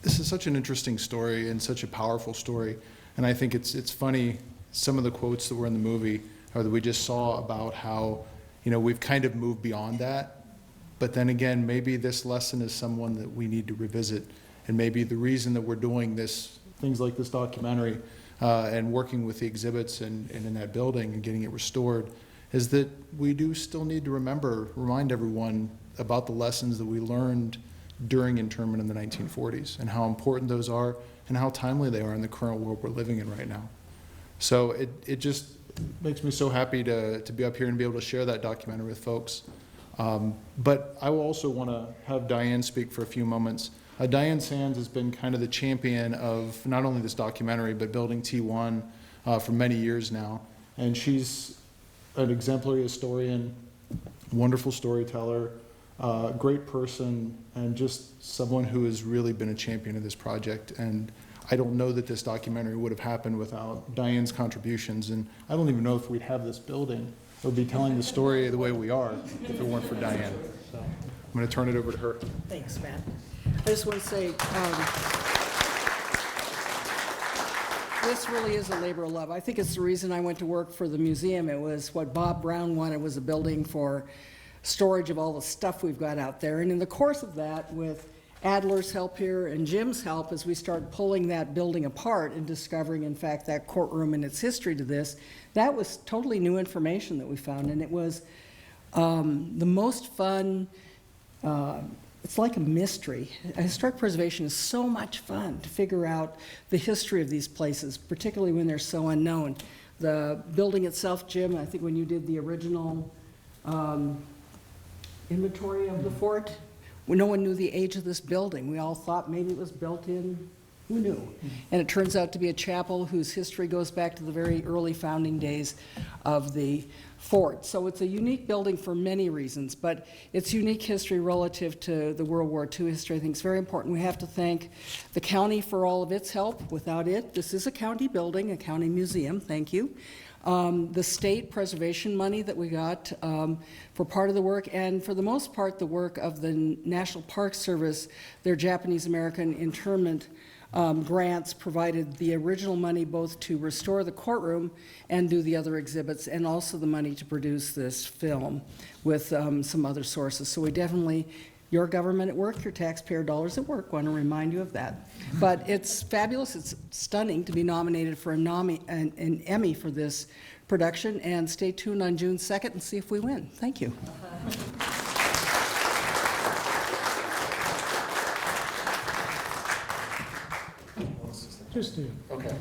This is such an interesting story and such a powerful story, and I think it's funny, some of the quotes that were in the movie or that we just saw about how, you know, we've kind of moved beyond that, but then again, maybe this lesson is someone that we need to revisit, and maybe the reason that we're doing this, things like this documentary and working with the exhibits and in that building and getting it restored, is that we do still need to remind everyone about the lessons that we learned during internment in the 1940s and how important those are and how timely they are in the current world we're living in right now. So it just makes me so happy to be up here and be able to share that documentary with folks. But I will also want to have Diane speak for a few moments. Diane Sands has been kind of the champion of not only this documentary but building T1 for many years now, and she's an exemplary historian, wonderful storyteller, great person, and just someone who has really been a champion of this project. And I don't know that this documentary would have happened without Diane's contributions, and I don't even know if we'd have this building or be telling the story the way we are if it weren't for Diane. So I'm going to turn it over to her. Thanks, Matt. I just want to say, this really is a labor of love. I think it's the reason I went to work for the museum. It was what Bob Brown wanted, was a building for storage of all the stuff we've got out there. And in the course of that, with Adler's help here and Jim's help as we started pulling that building apart and discovering, in fact, that courtroom and its history to this. That was totally new information that we found, and it was the most fun. It's like a mystery. Historic preservation is so much fun to figure out the history of these places, particularly when they're so unknown. The building itself, Jim, I think when you did the original inventory of the fort, no one knew the age of this building. We all thought maybe it was built in, who knew? And it turns out to be a chapel whose history goes back to the very early founding days of the fort. So it's a unique building for many reasons, but its unique history relative to the World War II history I think is very important. We have to thank the county for all of its help. Without it, this is a county building, a county museum, thank you. The state preservation money that we got for part of the work, and for the most part, the work of the National Park Service, their Japanese-American internment grants provided the original money both to restore the courtroom and do the other exhibits, and also the money to produce this film with some other sources. So we definitely, your government at work, your taxpayer dollars at work, want to remind you of that. But it's fabulous, it's stunning to be nominated for an Emmy for this production, and stay tuned on June 2nd and see if we win. Thank you. Just do. Okay.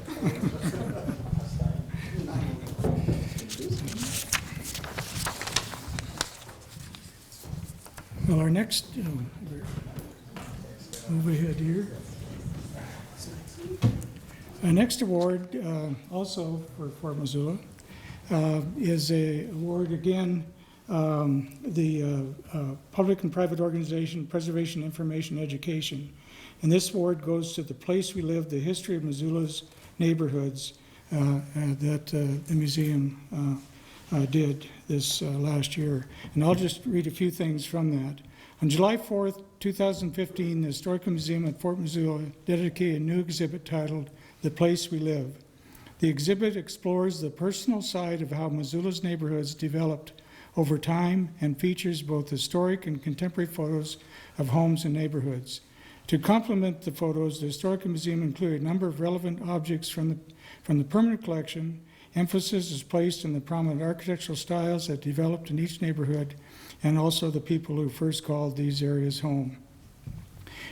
Well, our next, move ahead here. Our next award, also for Fort Missoula, is a award again, the Public and Private Organization Preservation Information Education. And this award goes to The Place We Live, the history of Missoula's neighborhoods that the museum did this last year. And I'll just read a few things from that. On July 4th, 2015, the Historical Museum at Fort Missoula dedicated a new exhibit titled The Place We Live. The exhibit explores the personal side of how Missoula's neighborhoods developed over time and features both historic and contemporary photos of homes and neighborhoods. To complement the photos, the Historical Museum included a number of relevant objects from the permanent collection. Emphasis is placed on the prominent architectural styles that developed in each neighborhood and also the people who first called these areas home.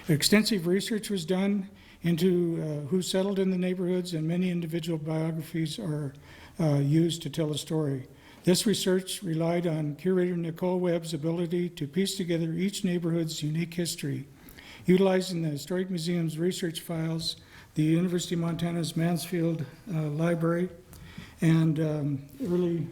Extensive research was done into who settled in the neighborhoods, and many individual biographies are used to tell a story. This research relied on curator Nicole Webb's ability to piece together each neighborhood's unique history. Utilizing the Historic Museum's research files, the University of Montana's Mansfield Library, and early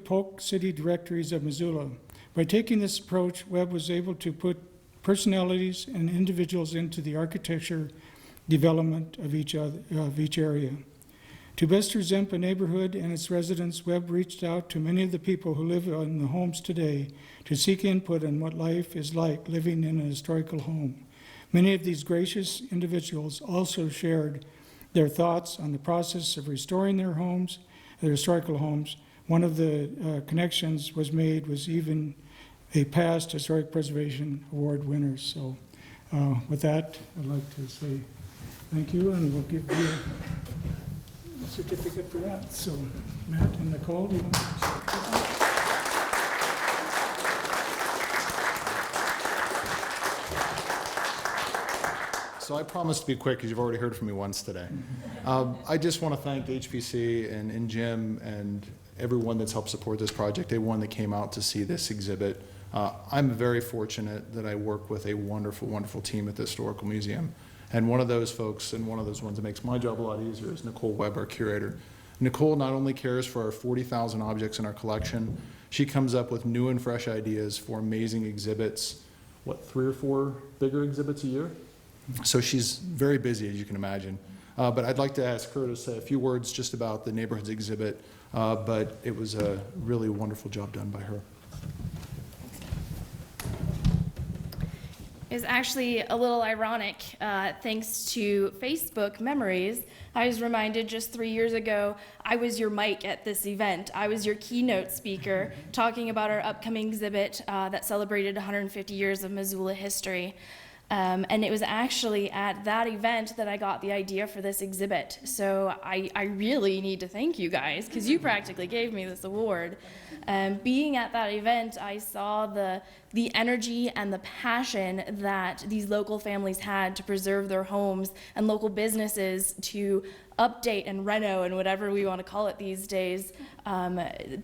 Polk City directories of Missoula. By taking this approach, Webb was able to put personalities and individuals into the architecture development of each area. To best present a neighborhood and its residents, Webb reached out to many of the people who live in the homes today to seek input on what life is like living in a historical home. Many of these gracious individuals also shared their thoughts on the process of restoring their homes, their historical homes. One of the connections was made was even a past Historic Preservation Award winner. So with that, I'd like to say thank you, and we'll give you a certificate for that. So Matt and Nicole, do you want to? So I promise to be quick, because you've already heard from me once today. I just want to thank HPC and Jim and everyone that's helped support this project, everyone that came out to see this exhibit. I'm very fortunate that I work with a wonderful, wonderful team at the Historical Museum. And one of those folks, and one of those ones that makes my job a lot easier, is Nicole Webb, our curator. Nicole not only cares for our 40,000 objects in our collection, she comes up with new and fresh ideas for amazing exhibits. What, 3 or 4 bigger exhibits a year? So she's very busy, as you can imagine. But I'd like to ask her to say a few words just about the neighborhoods exhibit, but it was a really wonderful job done by her. is actually a little ironic. Thanks to Facebook memories, I was reminded just 3 years ago, I was your mic at this event. I was your keynote speaker talking about our upcoming exhibit that celebrated 150 years of Missoula history. And it was actually at that event that I got the idea for this exhibit. So I really need to thank you guys, because you practically gave me this award. Being at that event, I saw the energy and the passion that these local families had to preserve their homes, and local businesses to update and reno and whatever we want to call it these days,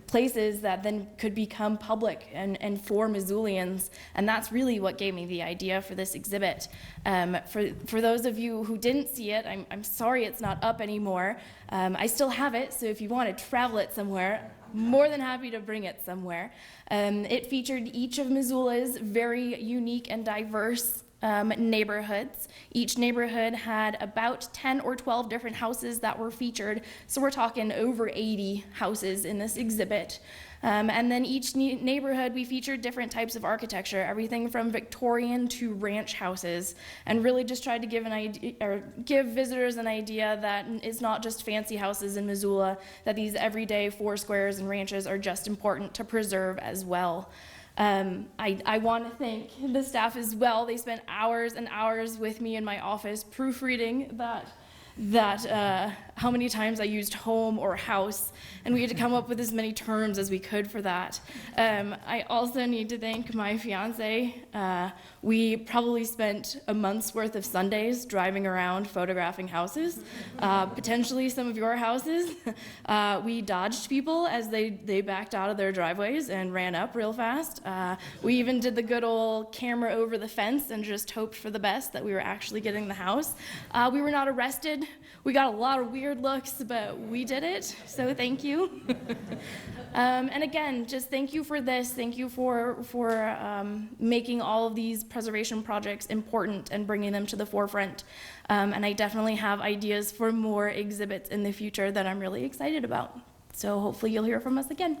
places that then could become public and for Missoulians. And that's really what gave me the idea for this exhibit. For those of you who didn't see it, I'm sorry it's not up anymore. I still have it, so if you want to travel it somewhere, more than happy to bring it somewhere. It featured each of Missoula's very unique and diverse neighborhoods. Each neighborhood had about 10 or 12 different houses that were featured, so we're talking over 80 houses in this exhibit. And then each neighborhood, we featured different types of architecture, everything from Victorian to ranch houses, and really just tried to give an idea, or give visitors an idea that it's not just fancy houses in Missoula, that these everyday four squares and ranches are just important to preserve as well. I want to thank the staff as well. They spent hours and hours with me in my office proofreading how many times I used home or house, and we had to come up with as many terms as we could for that. I also need to thank my fiance. We probably spent a month's worth of Sundays driving around photographing houses, potentially some of your houses. We dodged people as they backed out of their driveways and ran up real fast. We even did the good old camera over the fence and just hoped for the best that we were actually getting the house. We were not arrested. We got a lot of weird looks, but we did it, so thank you. And again, just thank you for this. Thank you for making all of these preservation projects important and bringing them to the forefront. And I definitely have ideas for more exhibits in the future that I'm really excited about. So hopefully you'll hear from us again.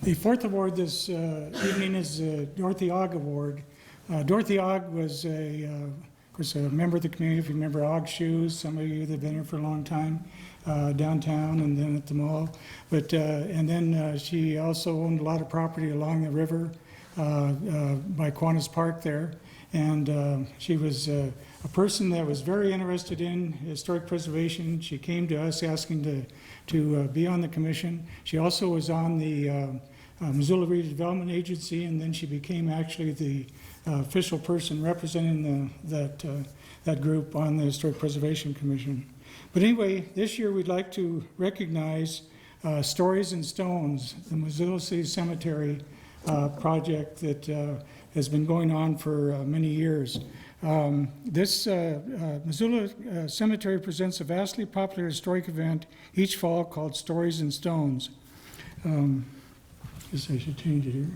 The fourth award this evening is the Dorothy Ogg Award. Dorothy Ogg was of course, a member of the community. If you remember Ogg Shoes, some of you that have been here for a long time, downtown and then at the mall. But and then she also owned a lot of property along the river by Kiwanis Park there. And she was a person that was very interested in historic preservation. She came to us asking to be on the commission. She also was on the Missoula Redevelopment Agency, and then she became actually the official person representing that group on the Historic Preservation Commission. But anyway, this year we'd like to recognize Stories and Stones, the Missoula City Cemetery project that has been going on for many years. This Missoula Cemetery presents a vastly popular historic event each fall called Stories and Stones. Guess I should change it here.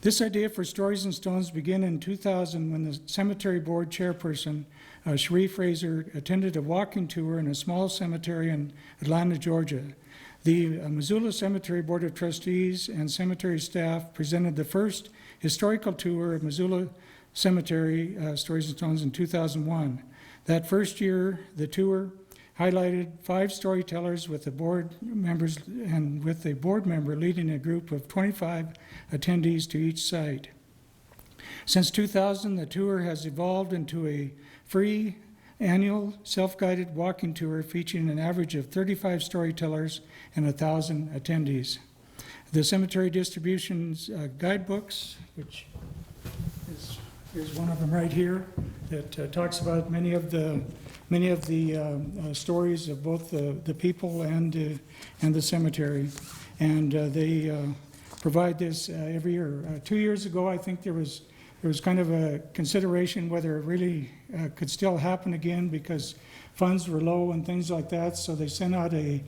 This idea for Stories and Stones began in 2000 when the cemetery board chairperson, Cherie Fraser, attended a walking tour in a small cemetery in Atlanta, Georgia. The Missoula Cemetery Board of Trustees and cemetery staff presented the first historical tour of Missoula Cemetery, Stories and Stones, in 2001. That first year, the tour highlighted 5 storytellers with the board members and with a board member leading a group of 25 attendees to each site. Since 2000, the tour has evolved into a free annual self-guided walking tour featuring an average of 35 storytellers and 1,000 attendees. The cemetery distribution's guidebooks, which here's one of them right here, that talks about many of the many of the stories of both the people and the cemetery. And they provide this every year. 2 years ago, I think there was kind of a consideration whether it really could still happen again because funds were low and things like that. So they sent out a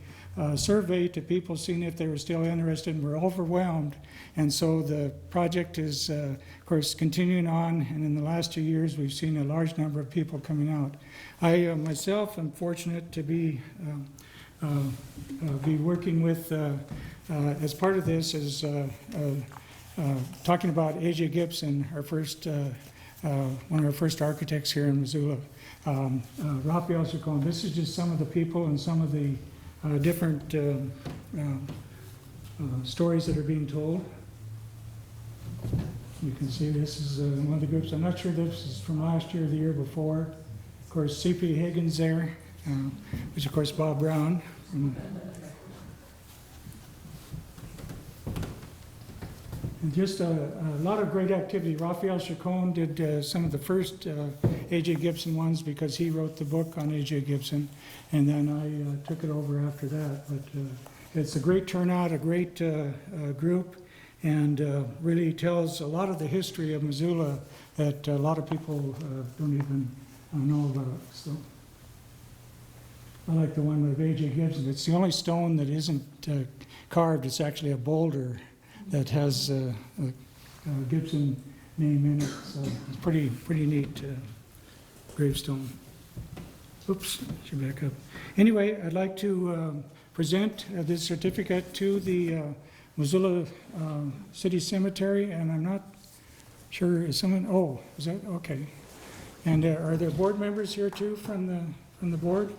survey to people seeing if they were still interested, and were overwhelmed. And so the project is, of course, continuing on. And in the last 2 years, we've seen a large number of people coming out. I myself am fortunate to be working with, as part of this, is talking about A.J. Gibson, our first, one of our first architects here in Missoula. Raphael Chacon. This is just some of the people and some of the different stories that are being told. You can see this is one of the groups. I'm not sure this is from last year or the year before. Of course, C.P. Higgins there, which of course Bob Brown. And just a lot of great activity. Raphael Chacon did some of the first A.J. Gibson ones because he wrote the book on A.J. Gibson, and then I took it over after that. But it's a great turnout, a great group, and really tells a lot of the history of Missoula that a lot of people don't even know about. So I like the one with A.J. Gibson. It's the only stone that isn't carved. It's actually a boulder that has a Gibson name in it, so it's pretty neat gravestone. Oops, should back up. Anyway, I'd like to present this certificate to the Missoula City Cemetery, and I'm not sure, is someone, oh, is that, okay. And are there board members here too from the board?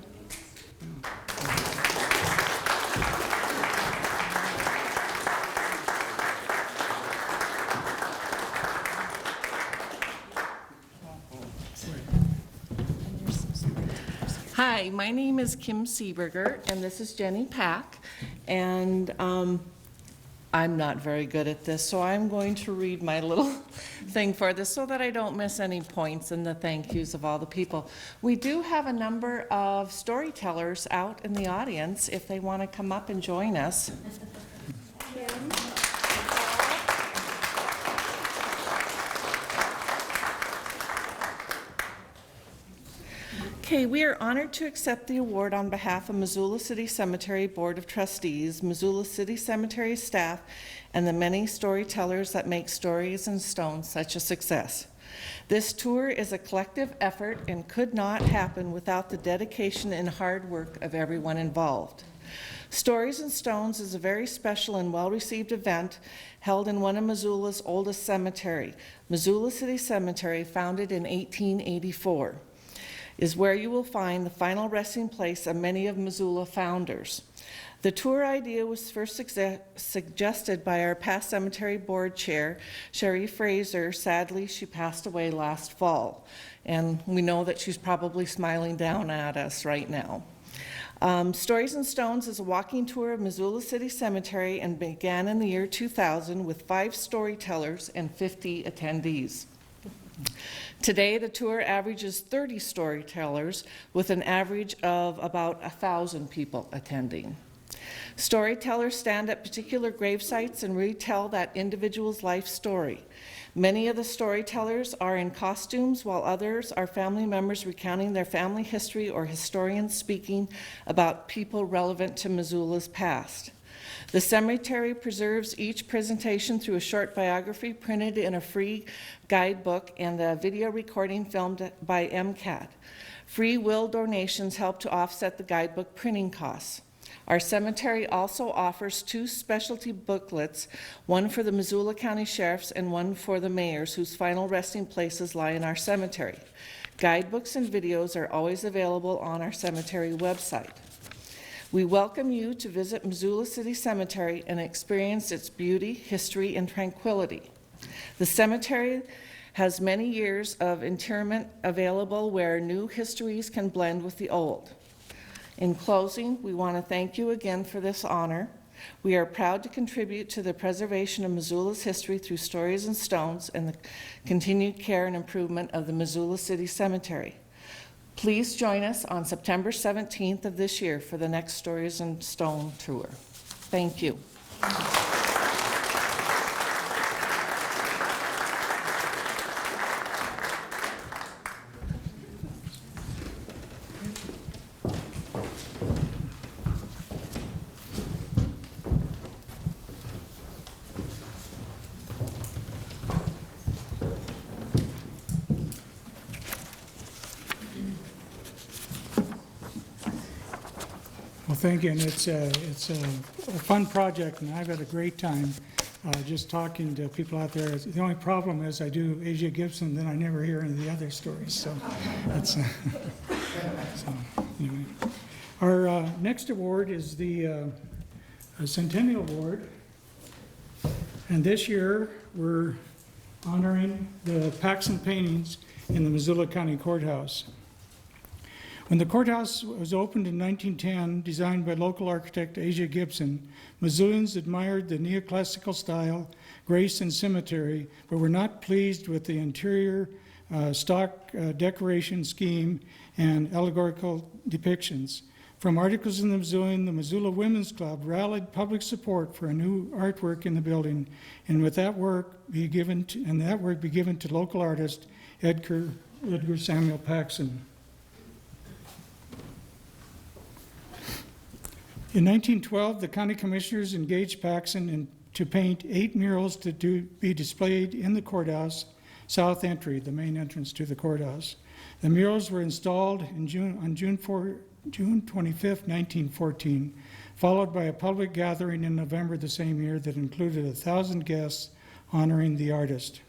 Hi, my name is Kim Seeberger, and this is Jenny Pack, and I'm not very good at this, so I'm going to read my little thing for this so that I don't miss any points in the thank yous of all the people. We do have a number of storytellers out in the audience if they want to come up and join us. Okay, we are honored to accept the award on behalf of Missoula City Cemetery Board of Trustees, Missoula City Cemetery staff, and the many storytellers that make Stories and Stones such a success. This tour is a collective effort and could not happen without the dedication and hard work of everyone involved. Stories and Stones is a very special and well-received event held in one of Missoula's oldest cemetery, Missoula City Cemetery, founded in 1884. Is where you will find the final resting place of many of Missoula founders. The tour idea was first suggested by our past cemetery board chair, Sherry Fraser. Sadly, she passed away last fall, and we know that she's probably smiling down at us right now. Stories and Stones is a walking tour of Missoula City Cemetery and began in the year 2000 with 5 storytellers and 50 attendees. Today, the tour averages 30 storytellers with an average of about 1,000 people attending. Storytellers stand at particular grave sites and retell that individual's life story. Many of the storytellers are in costumes, while others are family members recounting their family history or historians speaking about people relevant to Missoula's past. The cemetery preserves each presentation through a short biography printed in a free guidebook and a video recording filmed by MCAT. Free will donations help to offset the guidebook printing costs. Our cemetery also offers 2 specialty booklets, one for the Missoula County Sheriffs and one for the mayors whose final resting places lie in our cemetery. Guidebooks and videos are always available on our cemetery website. We welcome you to visit Missoula City Cemetery and experience its beauty, history, and tranquility. The cemetery has many years of interment available where new histories can blend with the old. In closing, we want to thank you again for this honor. We are proud to contribute to the preservation of Missoula's history through Stories and Stones and the continued care and improvement of the Missoula City Cemetery. Please join us on September 17th of this year for the next Stories in Stone tour. Thank you. Well, thank you, and it's a fun project, and I've had a great time just talking to people out there. The only problem is I do A.J. Gibson, then I never hear any of the other stories, so that's, so, anyway. Our next award is the Centennial Award, and this year we're honoring the Paxson Paintings in the Missoula County Courthouse. When the courthouse was opened in 1910, designed by local architect A.J. Gibson, Missoulians admired the neoclassical style, grace, and symmetry, but were not pleased with the interior stock decoration scheme and allegorical depictions. From articles in the Missoulian, the Missoula Women's Club rallied public support for a new artwork in the building, and with that work be given to local artist Edgar Samuel Paxson. In 1912, the county commissioners engaged Paxson to paint 8 murals to be displayed in the courthouse south entry, the main entrance to the courthouse. The murals were installed on June 25, 1914, followed by a public gathering in November the same year that included 1,000 guests honoring the artist.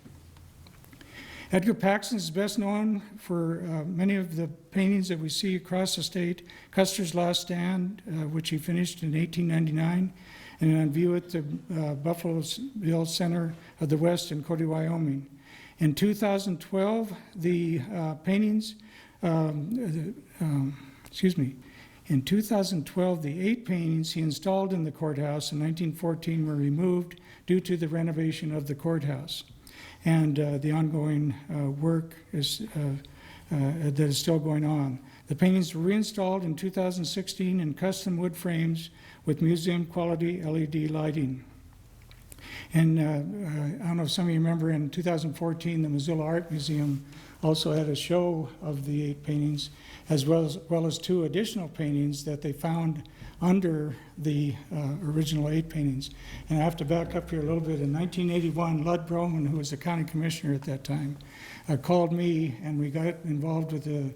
Edgar Paxson is best known for many of the paintings that we see across the state. Custer's Last Stand, which he finished in 1899, and on view at the Buffalo Center of the West in Cody, Wyoming. In 2012, the In 2012, the 8 paintings he installed in the courthouse in 1914 were removed due to the renovation of the courthouse. And the ongoing work that is still going on. The paintings were reinstalled in 2016 in custom wood frames with museum quality LED lighting. And I don't know if some of you remember, in 2014, the Missoula Art Museum also had a show of the 8 paintings, as well as 2 additional paintings that they found under the original 8 paintings. And I have to back up here a little bit. In 1981, Lud Broman, who was the county commissioner at that time, called me, and we got involved with the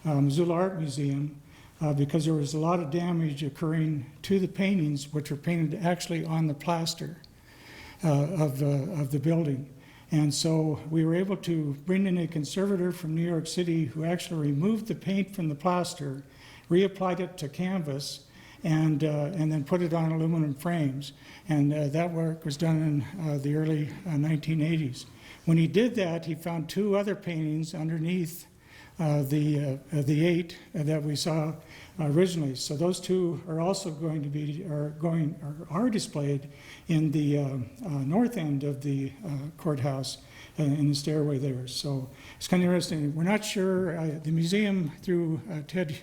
Missoula Art Museum because there was a lot of damage occurring to the paintings, which were painted actually on the plaster of the building. And so we were able to bring in a conservator from New York City who actually removed the paint from the plaster, reapplied it to canvas, and then put it on aluminum frames. And that work was done in the early 1980s. When he did that, he found 2 other paintings underneath the 8 that we saw originally. So those 2 are also going to be, are displayed in the north end of the courthouse in the stairway there. So it's kind of interesting. We're not sure, the museum through Ted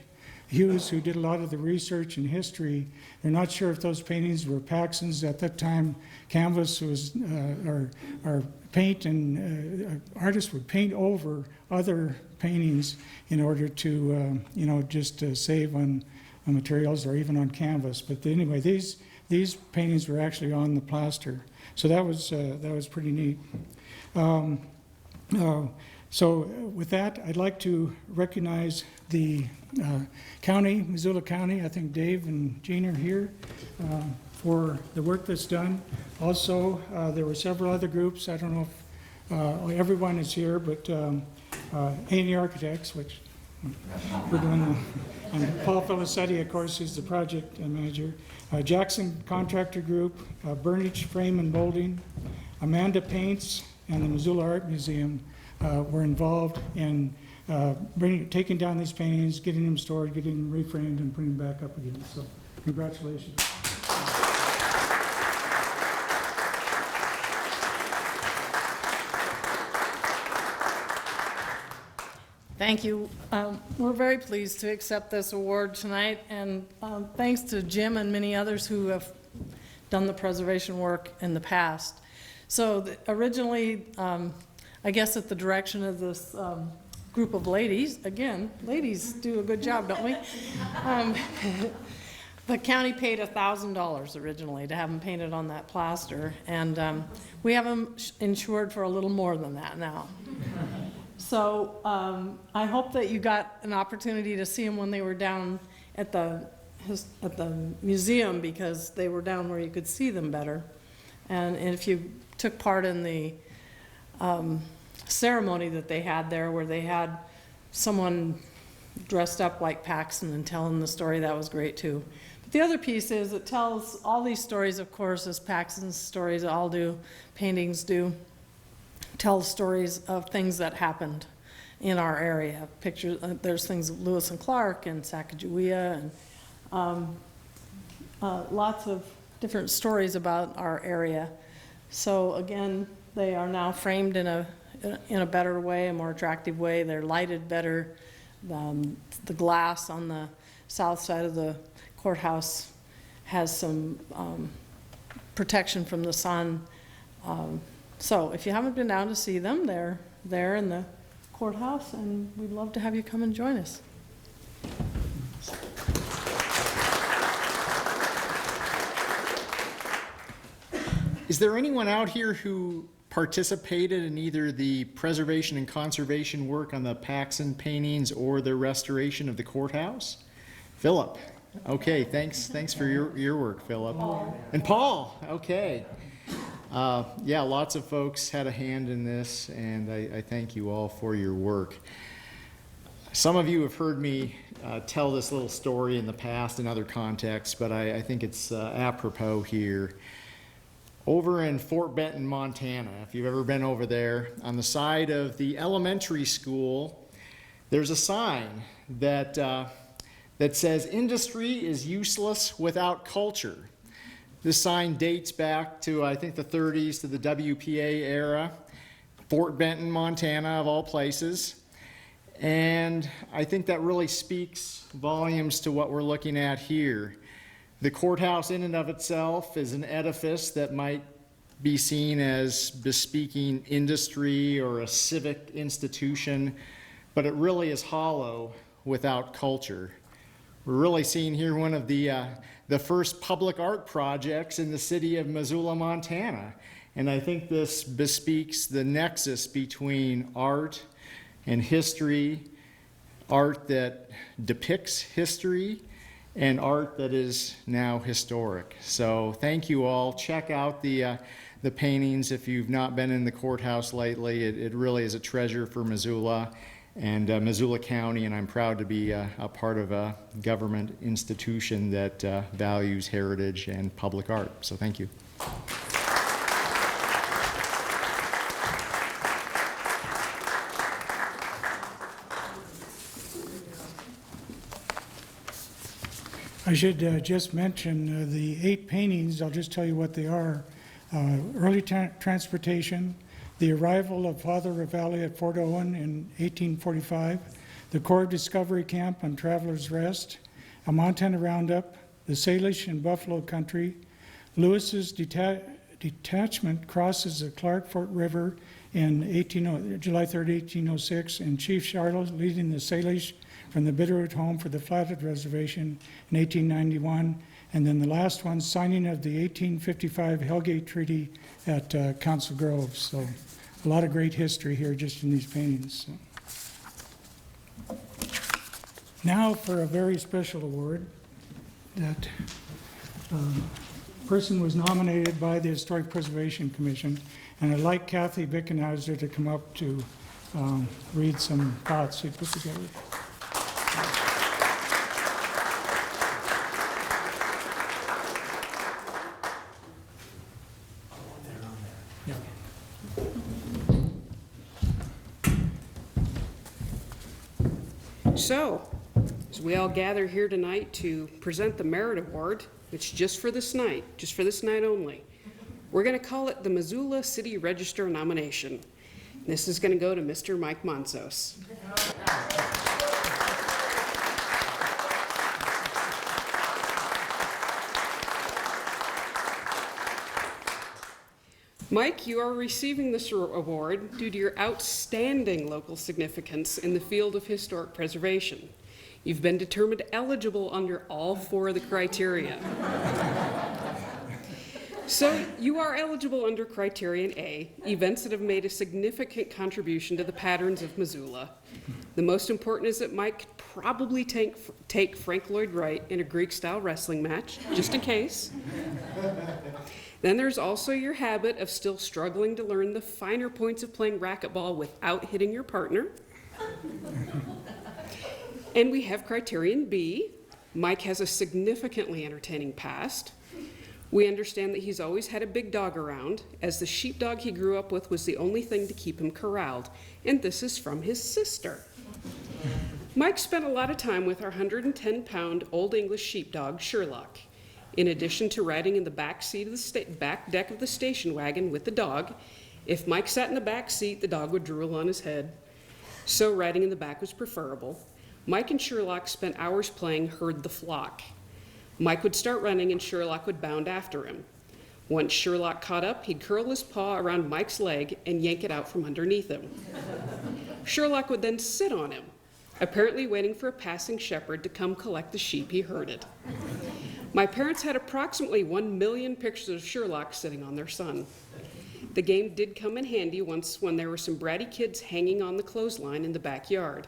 Hughes, who did a lot of the research and history, they're not sure if those paintings were Paxson's. At that time, canvas was, or paint, and artists would paint over other paintings in order to, just save on materials or even on canvas. But anyway, these paintings were actually on the plaster. So that was pretty neat. So with that, I'd like to recognize the county, Missoula County. I think Dave and Jean are here for the work that's done. Also, there were several other groups. I don't know if everyone is here, but A&E Architects, which we're doing, and Paul Felicetti, of course, is the project manager. Jackson Contractor Group, Burnage Frame and Molding, Amanda Paints, and the Missoula Art Museum were involved in taking down these paintings, getting them stored, getting them reframed, and putting them back up again. So congratulations. Thank you. We're very pleased to accept this award tonight, and thanks to Jim and many others who have done the preservation work in the past. So originally, I guess at the direction of this group of ladies, again, ladies do a good job, don't we? The county paid $1,000 originally to have them painted on that plaster, and we have them insured for a little more than that now. So I hope that you got an opportunity to see them when they were down at the museum, because they were down where you could see them better. And if you took part in the ceremony that they had there, where they had someone dressed up like Paxson and telling the story, that was great too. But the other piece is it tells all these stories, of course, as Paxson's stories all do, paintings do, tell stories of things that happened in our area. Pictures, there's things of Lewis and Clark and Sacagawea, and lots of different stories about our area. So again, they are now framed in a better way, a more attractive way. They're lighted better. The glass on the south side of the courthouse has some protection from the sun. So if you haven't been down to see them, they're there in the courthouse, and we'd love to have you come and join us. Is there anyone out here who participated in either the preservation and conservation work on the Paxson paintings or the restoration of the courthouse? Philip. Okay, thanks for your work, Philip. And Paul, okay. Yeah, lots of folks had a hand in this, and I thank you all for your work. Some of you have heard me tell this little story in the past in other contexts, but I think it's apropos here. Over in Fort Benton, Montana, if you've ever been over there, on the side of the elementary school, there's a sign that says, "Industry is useless without culture." This sign dates back to, I think, the 30s, to the WPA era, Fort Benton, Montana, of all places. And I think that really speaks volumes to what we're looking at here. The courthouse in and of itself is an edifice that might be seen as bespeaking industry or a civic institution, but it really is hollow without culture. We're really seeing here one of the first public art projects in the city of Missoula, Montana. And I think this bespeaks the nexus between art and history, art that depicts history, and art that is now historic. So thank you all. Check out the paintings if you've not been in the courthouse lately. It really is a treasure for Missoula and Missoula County, and I'm proud to be a part of a government institution that values heritage and public art. So thank you. I should just mention the 8 paintings. I'll just tell you what they are. Early transportation, the arrival of Father Ravalli at Fort Owen in 1845, the Corps Discovery Camp on Traveler's Rest, a Montana Roundup, the Salish and Buffalo Country, Lewis's detachment crosses the Clark Fork River in July 3rd, 1806, and Chief Charlotte leading the Salish from the Bitterroot Home for the Flathead Reservation in 1891, and then the last one, signing of the 1855 Hellgate Treaty at Council Grove. So a lot of great history here just in these paintings. So. Now for a very special award. That person was nominated by the Historic Preservation Commission, and I'd like Kathy Bickenhauser to come up to read some thoughts she put together. So, as we all gather here tonight to present the Merit Award, it's just for this night only. We're going to call it the Missoula City Register nomination. This is going to go to Mr. Mike Monsos. Mike, you are receiving this award due to your outstanding local significance in the field of historic preservation. You've been determined eligible under all 4 of the criteria. So you are eligible under Criterion A, events that have made a significant contribution to the patterns of Missoula. The most important is that Mike could probably take Frank Lloyd Wright in a Greek-style wrestling match, just in case. Then there's also your habit of still struggling to learn the finer points of playing racquetball without hitting your partner. And we have Criterion B. Mike has a significantly entertaining past. We understand that he's always had a big dog around, as the sheepdog he grew up with was the only thing to keep him corralled, and this is from his sister. Mike spent a lot of time with our 110-pound Old English sheepdog, Sherlock. In addition to riding in the back seat of the back deck of the station wagon with the dog, if Mike sat in the back seat, the dog would drool on his head. So riding in the back was preferable. Mike and Sherlock spent hours playing herd the flock. Mike would start running and Sherlock would bound after him. Once Sherlock caught up, he'd curl his paw around Mike's leg and yank it out from underneath him. Sherlock would then sit on him, apparently waiting for a passing shepherd to come collect the sheep he herded. My parents had approximately 1 million pictures of Sherlock sitting on their son. The game did come in handy once when there were some bratty kids hanging on the clothesline in the backyard.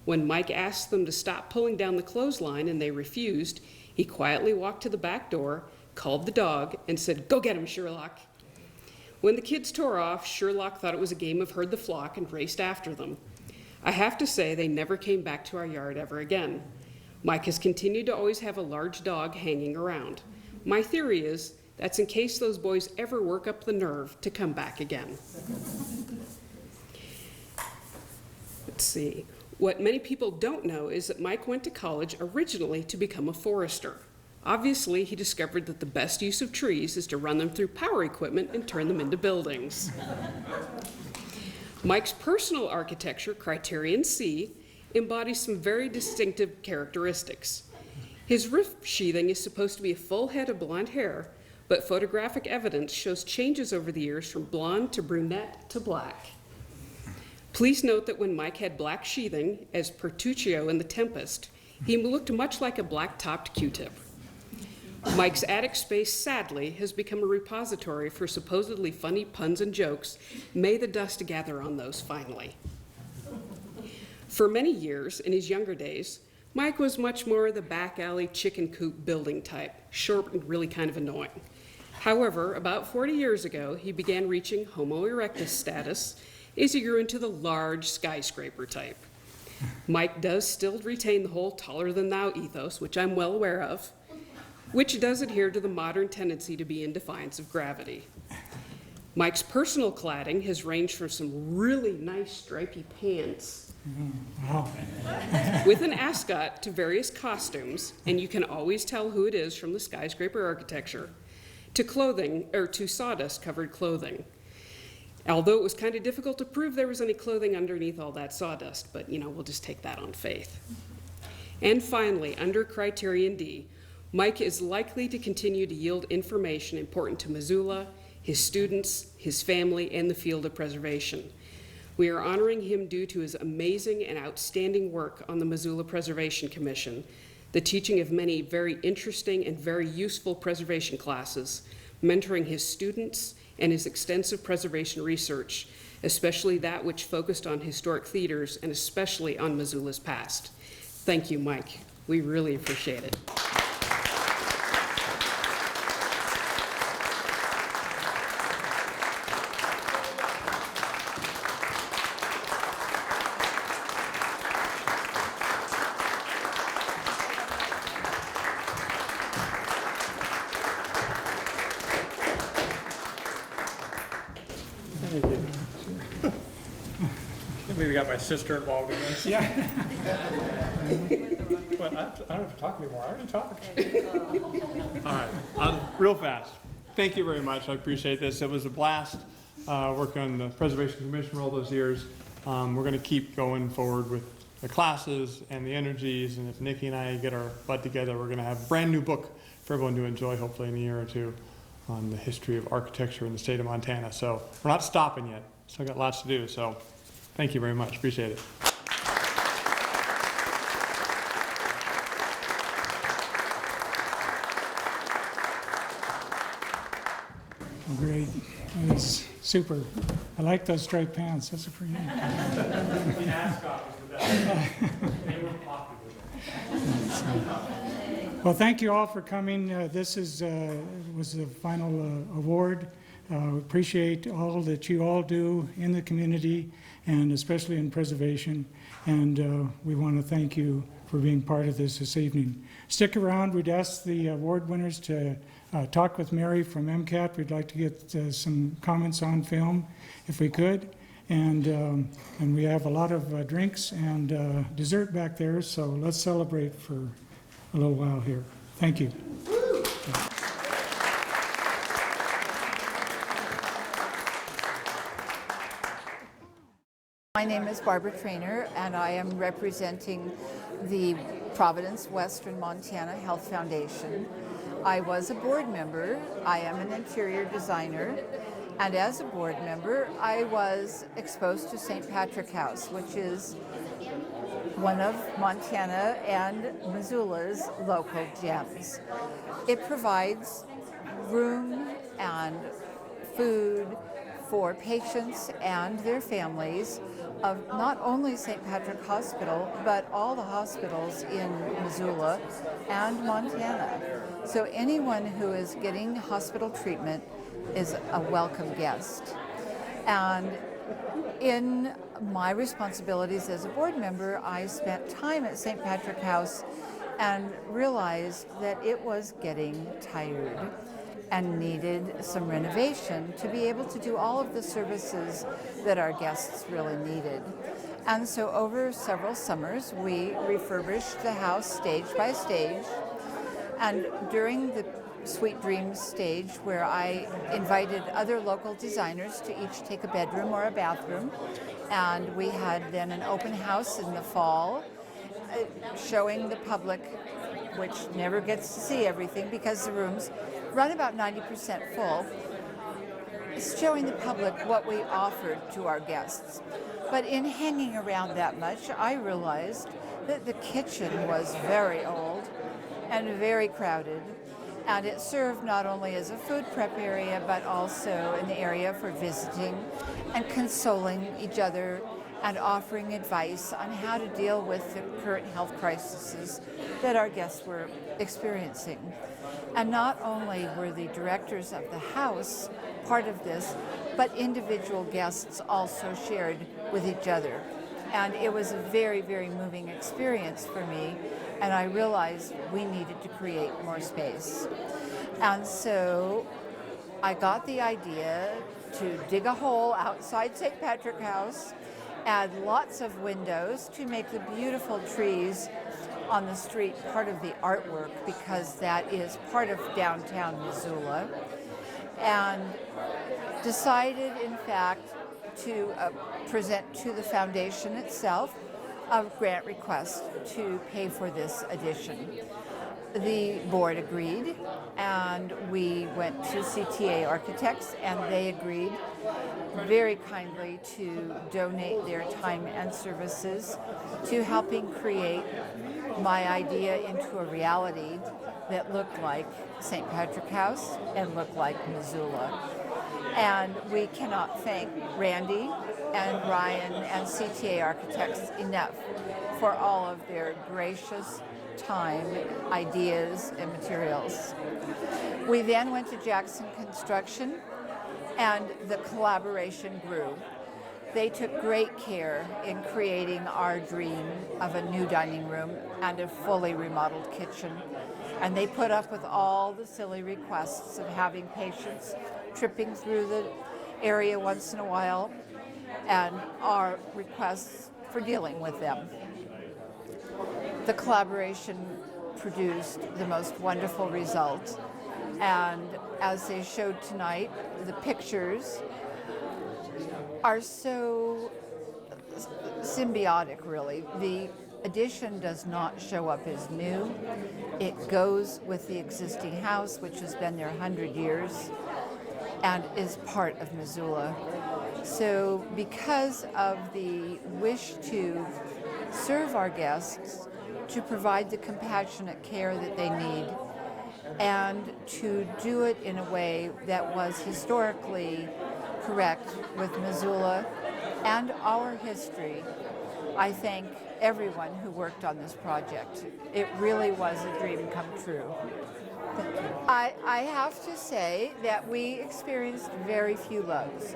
When Mike asked them to stop pulling down the clothesline and they refused, he quietly walked to the back door, called the dog, and said, "Go get him, Sherlock." When the kids tore off, Sherlock thought it was a game of herd the flock and raced after them. I have to say they never came back to our yard ever again. Mike has continued to always have a large dog hanging around. My theory is that's in case those boys ever work up the nerve to come back again. Let's see. What many people don't know is that Mike went to college originally to become a forester. Obviously, he discovered that the best use of trees is to run them through power equipment and turn them into buildings. Mike's personal architecture, Criterion C, embodies some very distinctive characteristics. His roof sheathing is supposed to be a full head of blonde hair, but photographic evidence shows changes over the years from blonde to brunette to black. Please note that when Mike had black sheathing, as Petruchio in The Tempest, he looked much like a black-topped Q-tip. Mike's attic space, sadly, has become a repository for supposedly funny puns and jokes. May the dust gather on those finally. For many years, in his younger days, Mike was much more the back alley chicken coop building type, short and really kind of annoying. However, about 40 years ago, he began reaching Homo erectus status as he grew into the large skyscraper type. Mike does still retain the whole taller than thou ethos, which I'm well aware of, which does adhere to the modern tendency to be in defiance of gravity. Mike's personal cladding has ranged from some really nice stripy pants with an ascot to various costumes, and you can always tell who it is from the skyscraper architecture, to clothing, or to sawdust-covered clothing. Although it was kind of difficult to prove there was any clothing underneath all that sawdust, but we'll just take that on faith. And finally, under Criterion D, Mike is likely to continue to yield information important to Missoula, his students, his family, and the field of preservation. We are honoring him due to his amazing and outstanding work on the Missoula Preservation Commission, the teaching of many very interesting and very useful preservation classes, mentoring his students, and his extensive preservation research, especially that which focused on historic theaters and especially on Missoula's past. Thank you, Mike. We really appreciate it. We got my sister involved in this. Yeah. But I don't have to talk anymore. I already talked. All right, real fast. Thank you very much. I appreciate this. It was a blast working on the Preservation Commission for all those years. We're going to keep going forward with the classes and the energies, and if Nikki and I get our butt together, we're going to have a brand new book for everyone to enjoy, hopefully in a year or two. on the history of architecture in the state of Montana. So we're not stopping yet. Still got lots to do. So thank you very much. Appreciate it. Great. That's super. I like those striped pants. That's a pretty neat. Well, thank you all for coming. This was the final award. Appreciate all that you all do in the community and especially in preservation. And we want to thank you for being part of this evening. Stick around. We'd ask the award winners to talk with Mary from MCAT. We'd like to get some comments on film if we could. And we have a lot of drinks and dessert back there, so let's celebrate for a little while here. Thank you. My name is Barbara Trainer, and I am representing the Providence Western Montana Health Foundation. I was a board member. I am an interior designer. And as a board member, I was exposed to St. Patrick House, which is one of Montana and Missoula's local gems. It provides room and food for patients and their families of not only St. Patrick Hospital, but all the hospitals in Missoula and Montana. So anyone who is getting hospital treatment is a welcome guest. And in my responsibilities as a board member, I spent time at St. Patrick House and realized that it was getting tired and needed some renovation to be able to do all of the services that our guests really needed. And so over several summers, we refurbished the house stage by stage. And during the Sweet Dreams stage, where I invited other local designers to each take a bedroom or a bathroom, and we had then an open house in the fall, showing the public, which never gets to see everything because the rooms run about 90% full, showing the public what we offered to our guests. But in hanging around that much, I realized that the kitchen was very old and very crowded, and it served not only as a food prep area, but also an area for visiting and consoling each other and offering advice on how to deal with the current health crises that our guests were experiencing. And not only were the directors of the house part of this, but individual guests also shared with each other. And it was a very, very moving experience for me, and I realized we needed to create more space. And so I got the idea to dig a hole outside St. Patrick House, add lots of windows to make the beautiful trees on the street part of the artwork, because that is part of downtown Missoula, and decided, in fact, to present to the foundation itself a grant request to pay for this addition. The board agreed, and we went to CTA Architects, and they agreed very kindly to donate their time and services to helping create my idea into a reality that looked like St. Patrick House and looked like Missoula. And we cannot thank Randy and Ryan and CTA Architects enough for all of their gracious time, ideas, and materials. We then went to Jackson Construction, and the collaboration grew. They took great care in creating our dream of a new dining room and a fully remodeled kitchen. And they put up with all the silly requests of having patients tripping through the area once in a while, and our requests for dealing with them. The collaboration produced the most wonderful result. And as they showed tonight, the pictures are so symbiotic, really. The addition does not show up as new. It goes with the existing house, which has been there 100 years and is part of Missoula. So because of the wish to serve our guests, to provide the compassionate care that they need, and to do it in a way that was historically correct with Missoula and our history, I thank everyone who worked on this project. It really was a dream come true. Thank you. I have to say that we experienced very few lows.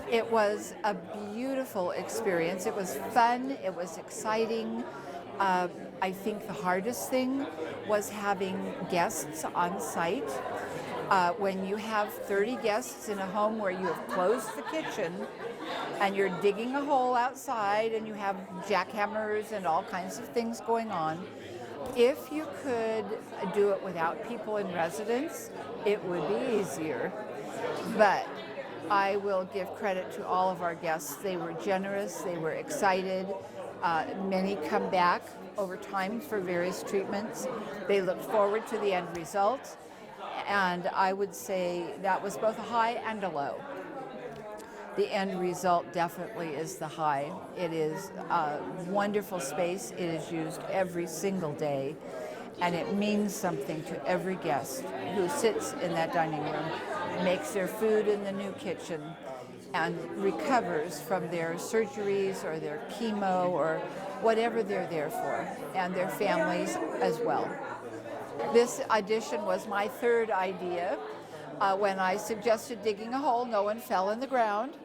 It was a beautiful experience. It was fun. It was exciting. I think the hardest thing was having guests on site. When you have 30 guests in a home where you have closed the kitchen and you're digging a hole outside and you have jackhammers and all kinds of things going on, if you could do it without people in residence, it would be easier. But I will give credit to all of our guests. They were generous, they were excited. Many come back over time for various treatments. They looked forward to the end result. And I would say that was both a high and a low. The end result definitely is the high. It is a wonderful space. It is used every single day. And it means something to every guest who sits in that dining room, makes their food in the new kitchen, and recovers from their surgeries or their chemo or whatever they're there for, and their families as well. This addition was my third idea. When I suggested digging a hole, no one fell in the ground.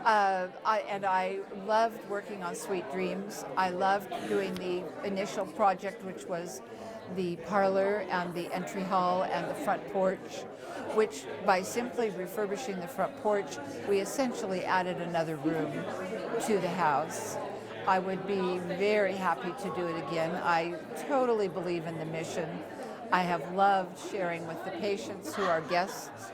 I loved working on Sweet Dreams. I loved doing the initial project, which was the parlor and the entry hall and the front porch, which by simply refurbishing the front porch, we essentially added another room to the house. I would be very happy to do it again. I totally believe in the mission. I have loved sharing with the patients who are guests,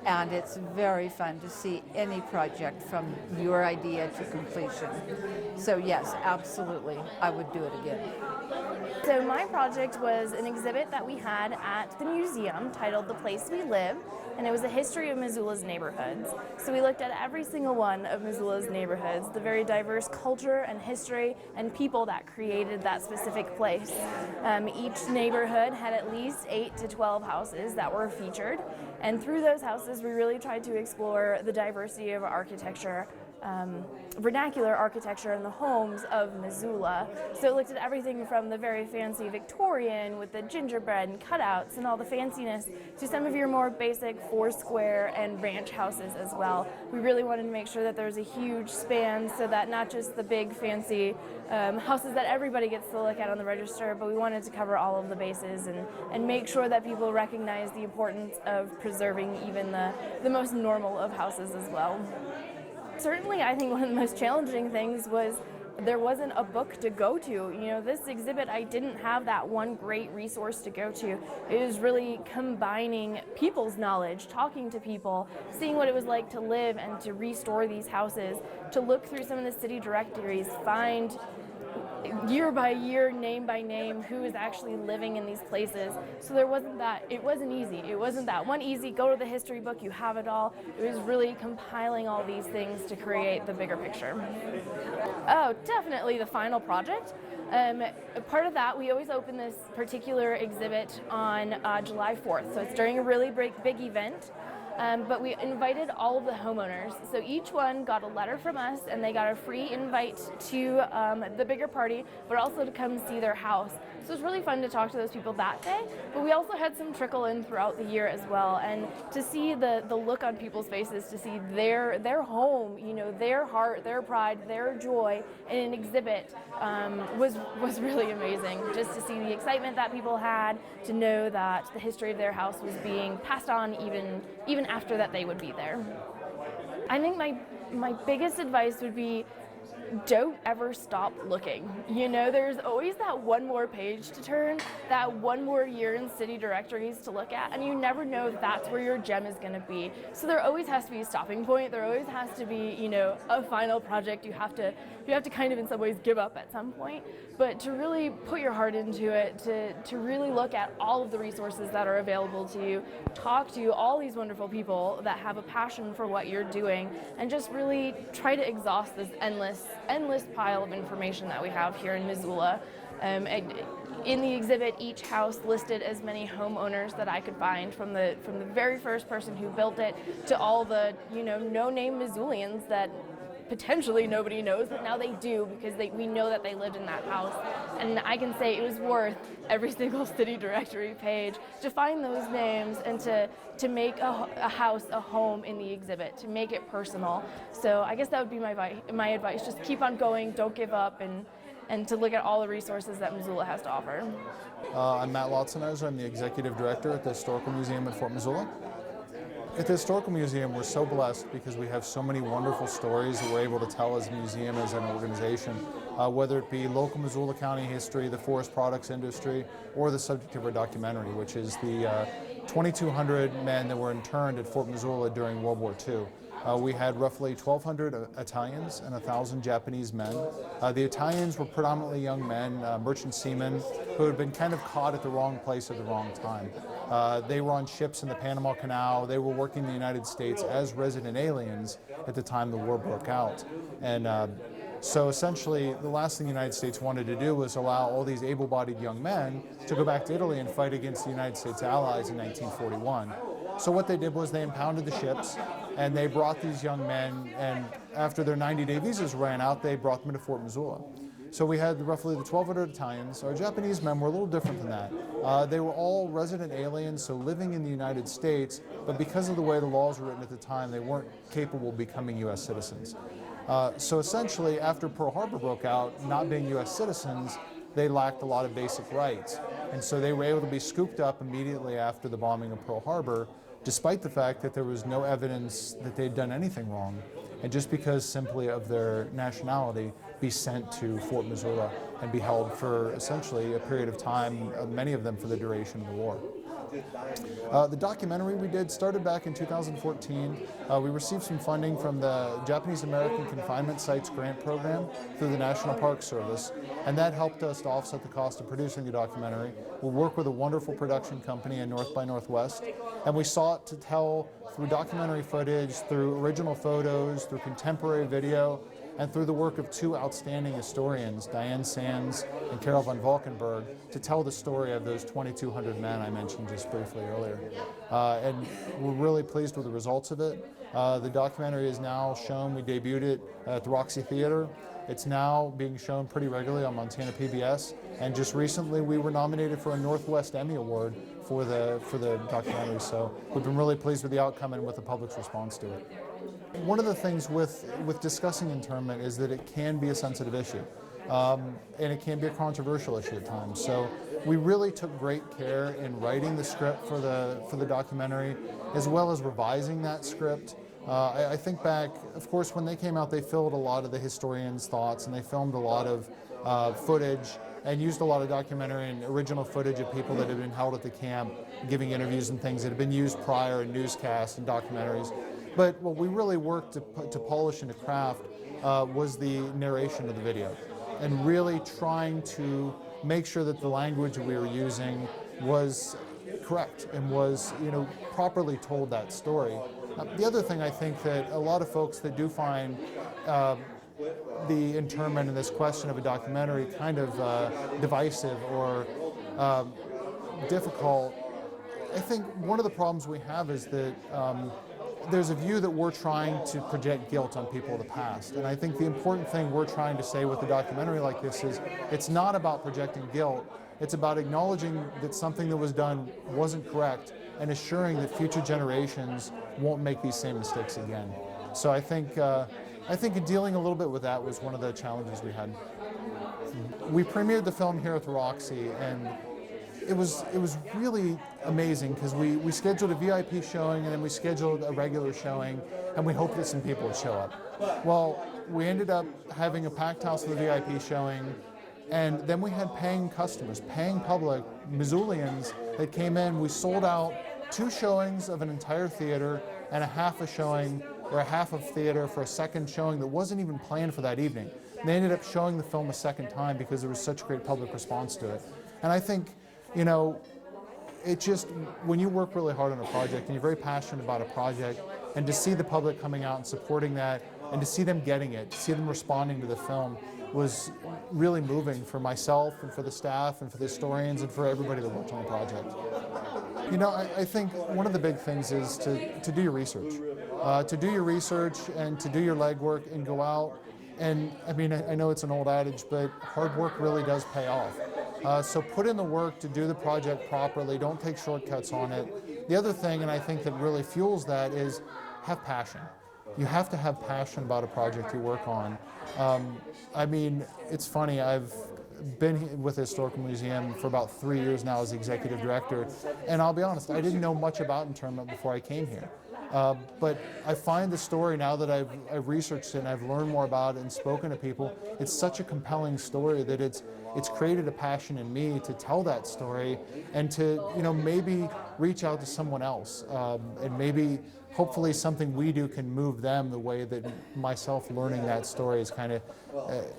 and it's very fun to see any project from your idea to completion. So yes, absolutely, I would do it again. So my project was an exhibit that we had at the museum titled The Place We Live, and it was a history of Missoula's neighborhoods. So we looked at every single one of Missoula's neighborhoods, the very diverse culture and history and people that created that specific place. Each neighborhood had at least 8 to 12 houses that were featured, and through those houses we really tried to explore the diversity of architecture, vernacular architecture in the homes of Missoula. So it looked at everything from the very fancy Victorian with the gingerbread and cutouts and all the fanciness to some of your more basic four-square and ranch houses as well. We really wanted to make sure that there was a huge span so that not just the big fancy houses that everybody gets to look at on the register, but we wanted to cover all of the bases and make sure that people recognize the importance of preserving even the most normal of houses as well. Certainly, I think one of the most challenging things was there wasn't a book to go to. You know, this exhibit, I didn't have that one great resource to go to. It was really combining people's knowledge, talking to people, seeing what it was like to live and to restore these houses, to look through some of the city directories, find year by year, name by name, who is actually living in these places. So there wasn't that, it wasn't easy. It wasn't that one easy, go to the history book, you have it all. It was really compiling all these things to create the bigger picture. Oh, definitely the final project. Part of that, we always open this particular exhibit on July 4th. So it's during a really big event. But we invited all of the homeowners. So each one got a letter from us and they got a free invite to the bigger party, but also to come see their house. So it was really fun to talk to those people that day, but we also had some trickle in throughout the year as well. And to see the look on people's faces, to see their home, you know, their heart, their pride, their joy in an exhibit was really amazing. Just to see the excitement that people had, to know that the history of their house was being passed on even after that they would be there. I think my biggest advice would be don't ever stop looking. You know, there's always that one more page to turn, that one more year in city directories to look at, and you never know if that's where your gem is going to be. So there always has to be a stopping point. There always has to be, you know, a final project you have to kind of in some ways give up at some point. But to really put your heart into it, to really look at all of the resources that are available to you, talk to all these wonderful people that have a passion for what you're doing, and just really try to exhaust this endless pile of information that we have here in Missoula. In the exhibit, each house listed as many homeowners that I could find, from the very first person who built it to all the, you know, no-name Missoulians that potentially nobody knows, but now they do, because we know that they lived in that house. And I can say it was worth every single city directory page to find those names and to make a house a home in the exhibit, to make it personal. So I guess that would be my advice. Just keep on going, don't give up, and to look at all the resources that Missoula has to offer. I'm Matt Lotzenhauser. I'm the Executive Director at the Historical Museum at Fort Missoula. At the Historical Museum, we're so blessed because we have so many wonderful stories that we're able to tell as a museum, as an organization, whether it be local Missoula County history, the forest products industry, or the subject of our documentary, which is the 2,200 men that were interned at Fort Missoula during World War II. We had roughly 1,200 Italians and 1,000 Japanese men. The Italians were predominantly young men, merchant seamen, who had been kind of caught at the wrong place at the wrong time. They were on ships in the Panama Canal. They were working in the United States as resident aliens at the time the war broke out. And so essentially, the last thing the United States wanted to do was allow all these able-bodied young men to go back to Italy and fight against the United States allies in 1941. So what they did was they impounded the ships, and they brought these young men, and after their 90-day visas ran out, they brought them to Fort Missoula. So we had roughly the 1,200 Italians. Our Japanese men were a little different than that. They were all resident aliens, so living in the United States, but because of the way the laws were written at the time, they weren't capable of becoming U.S. citizens. So essentially, after Pearl Harbor broke out, not being U.S. citizens, they lacked a lot of basic rights. And so they were able to be scooped up immediately after the bombing of Pearl Harbor, despite the fact that there was no evidence that they'd done anything wrong, and just because simply of their nationality, be sent to Fort Missoula and be held for essentially a period of time, many of them for the duration of the war. The documentary we did started back in 2014. We received some funding from the Japanese American Confinement Sites Grant Program through the National Park Service, and that helped us to offset the cost of producing the documentary. We work with a wonderful production company in North by Northwest, and we sought to tell through documentary footage, through original photos, through contemporary video, and through the work of two outstanding historians, Diane Sands and Carol von Valkenburg, to tell the story of those 2,200 men I mentioned just briefly earlier. And we're really pleased with the results of it. The documentary is now shown. We debuted it at the Roxy Theater. It's now being shown pretty regularly on Montana PBS, and just recently we were nominated for a Northwest Emmy Award for the documentary, so we've been really pleased with the outcome and with the public's response to it. One of the things with discussing internment is that it can be a sensitive issue, and it can be a controversial issue at times. So we really took great care in writing the script for the documentary, as well as revising that script. I think back, of course, when they came out, they filled a lot of the historians' thoughts, and they filmed a lot of footage and used a lot of documentary and original footage of people that had been held at the camp, giving interviews and things that had been used prior in newscasts and documentaries. But what we really worked to polish and to craft was the narration of the video, and really trying to make sure that the language we were using was correct and was, properly told that story. The other thing I think that a lot of folks that do find the internment and this question of a documentary kind of divisive or difficult, I think one of the problems we have is that there's a view that we're trying to project guilt on people of the past. And I think the important thing we're trying to say with a documentary like this is it's not about projecting guilt. It's about acknowledging that something that was done wasn't correct and assuring that future generations won't make these same mistakes again. So I think in dealing a little bit with that was one of the challenges we had. We premiered the film here at the Roxy, and it was really amazing because we scheduled a VIP showing, and then we scheduled a regular showing, and we hoped that some people would show up. Well, we ended up having a packed house for the VIP showing, and then we had paying customers, paying public, Missoulians that came in. We sold out 2 showings of an entire theater and a half a showing, or a half of theater for a second showing that wasn't even planned for that evening. They ended up showing the film a second time because there was such great public response to it. And I think, you know, it just, when you work really hard on a project and you're very passionate about a project, and to see the public coming out and supporting that, and to see them getting it, to see them responding to the film, was really moving for myself and for the staff and for the historians and for everybody that worked on the project. You know, I think one of the big things is to do your research. To do your research and to do your legwork and go out. And I mean, I know it's an old adage, but hard work really does pay off. So put in the work to do the project properly. Don't take shortcuts on it. The other thing, and I think that really fuels that, is have passion. You have to have passion about a project you work on. I mean, it's funny, I've been with the Historical Museum for about 3 years now as the executive director, and I'll be honest, I didn't know much about internment before I came here. But I find the story, now that I've researched it and I've learned more about it and spoken to people, it's such a compelling story that it's created a passion in me to tell that story and to, you know, maybe reach out to someone else, and maybe hopefully something we do can move them the way that myself learning that story has kind of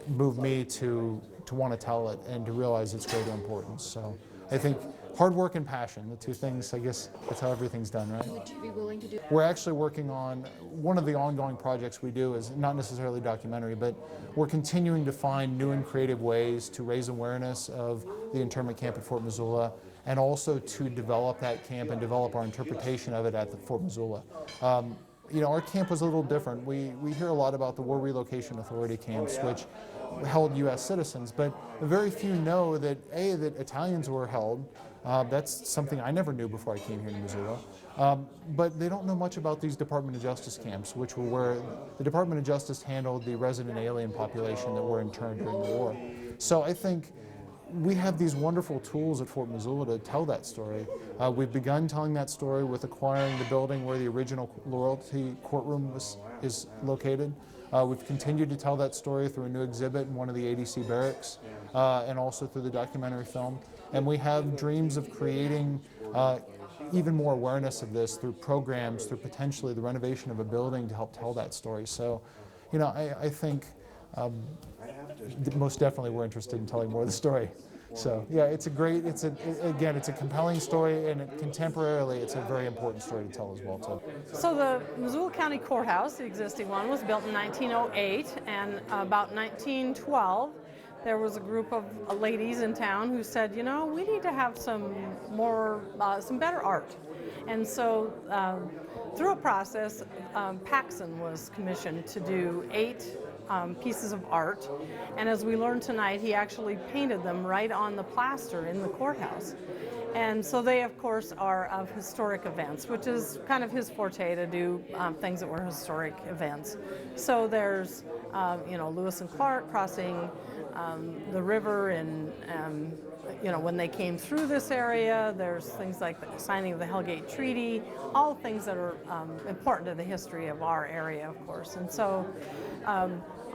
moved me to want to tell it and to realize its greater importance. So I think hard work and passion, the 2 things, I guess that's how everything's done, right? Would you be willing to do? We're actually working on, one of the ongoing projects we do is not necessarily documentary, but we're continuing to find new and creative ways to raise awareness of the internment camp at Fort Missoula, and also to develop that camp and develop our interpretation of it at the Fort Missoula. You know, our camp was a little different. We hear a lot about the War Relocation Authority camps, which held U.S. citizens, but very few know that, A, that Italians were held. That's something I never knew before I came here to Missoula. But they don't know much about these Department of Justice camps, which were where the Department of Justice handled the resident alien population that were interned during the war. So I think we have these wonderful tools at Fort Missoula to tell that story. We've begun telling that story with acquiring the building where the original loyalty courtroom is located. We've continued to tell that story through a new exhibit in one of the ADC barracks, and also through the documentary film. And we have dreams of creating even more awareness of this through programs, through potentially the renovation of a building to help tell that story. So, you know, I think most definitely we're interested in telling more of the story. So yeah, it's a compelling story, and contemporarily it's a very important story to tell as well too. So the Missoula County Courthouse, the existing one, was built in 1908, and about 1912, there was a group of ladies in town who said, you know, we need to have some better art. And so through a process, Paxson was commissioned to do 8 pieces of art, and as we learned tonight, he actually painted them right on the plaster in the courthouse. And so they, of course, are of historic events, which is kind of his forte, to do things that were historic events. So there's, you know, Lewis and Clark crossing the river, and you know, when they came through this area. There's things like the signing of the Hellgate Treaty, all things that are important to the history of our area, of course. And so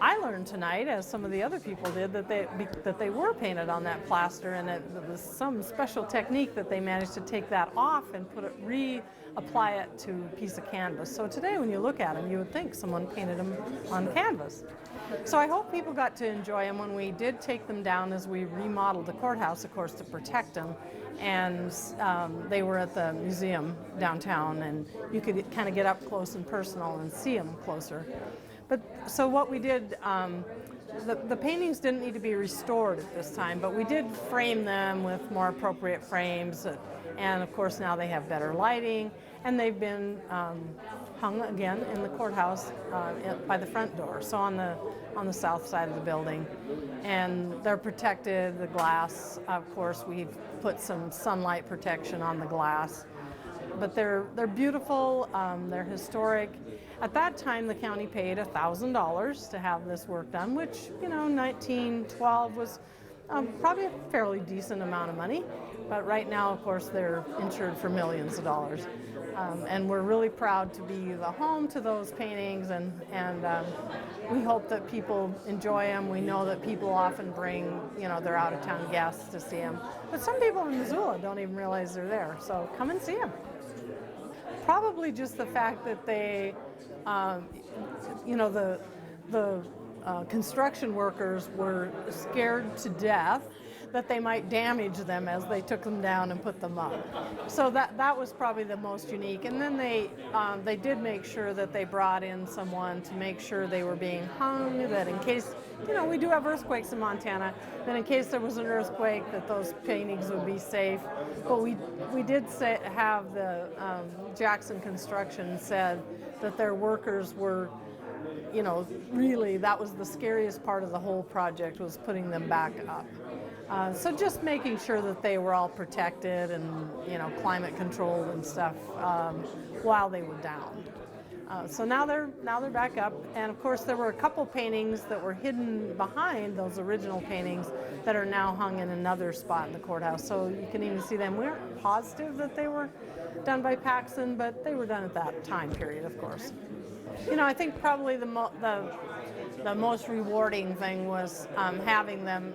I learned tonight, as some of the other people did, that they were painted on that plaster, and it was some special technique that they managed to take that off and reapply it to a piece of canvas. So today, when you look at them, you would think someone painted them on canvas. So I hope people got to enjoy them when we did take them down, as we remodeled the courthouse, of course, to protect them. And they were at the museum downtown, and you could kind of get up close and personal and see them closer. But so what we did, the paintings didn't need to be restored at this time, but we did frame them with more appropriate frames, and of course now they have better lighting, and they've been hung again in the courthouse by the front door, so on the south side of the building, and they're protected. The glass, of course, we've put some sunlight protection on the glass, but they're beautiful. They're historic. At that time, the county paid $1,000 to have this work done, which, you know, 1912 was probably a fairly decent amount of money. But right now, of course, they're insured for millions of dollars. And we're really proud to be the home to those paintings, and we hope that people enjoy them. We know that people often bring, their out-of-town guests to see them. But some people in Missoula don't even realize they're there, so come and see them. Probably just the fact that they, the construction workers were scared to death that they might damage them as they took them down and put them up. So that was probably the most unique. And then they did make sure that they brought in someone to make sure they were being hung, that in case, we do have earthquakes in Montana, that in case there was an earthquake, that those paintings would be safe. But we did have the Jackson Construction said that their workers were, really, that was the scariest part of the whole project, was putting them back up. So just making sure that they were all protected and, climate controlled and stuff while they were down. So now they're back up, and of course there were a couple paintings that were hidden behind those original paintings that are now hung in another spot in the courthouse. So you can even see them. We aren't positive that they were done by Paxson, but they were done at that time period, of course. I think probably the most rewarding thing was having them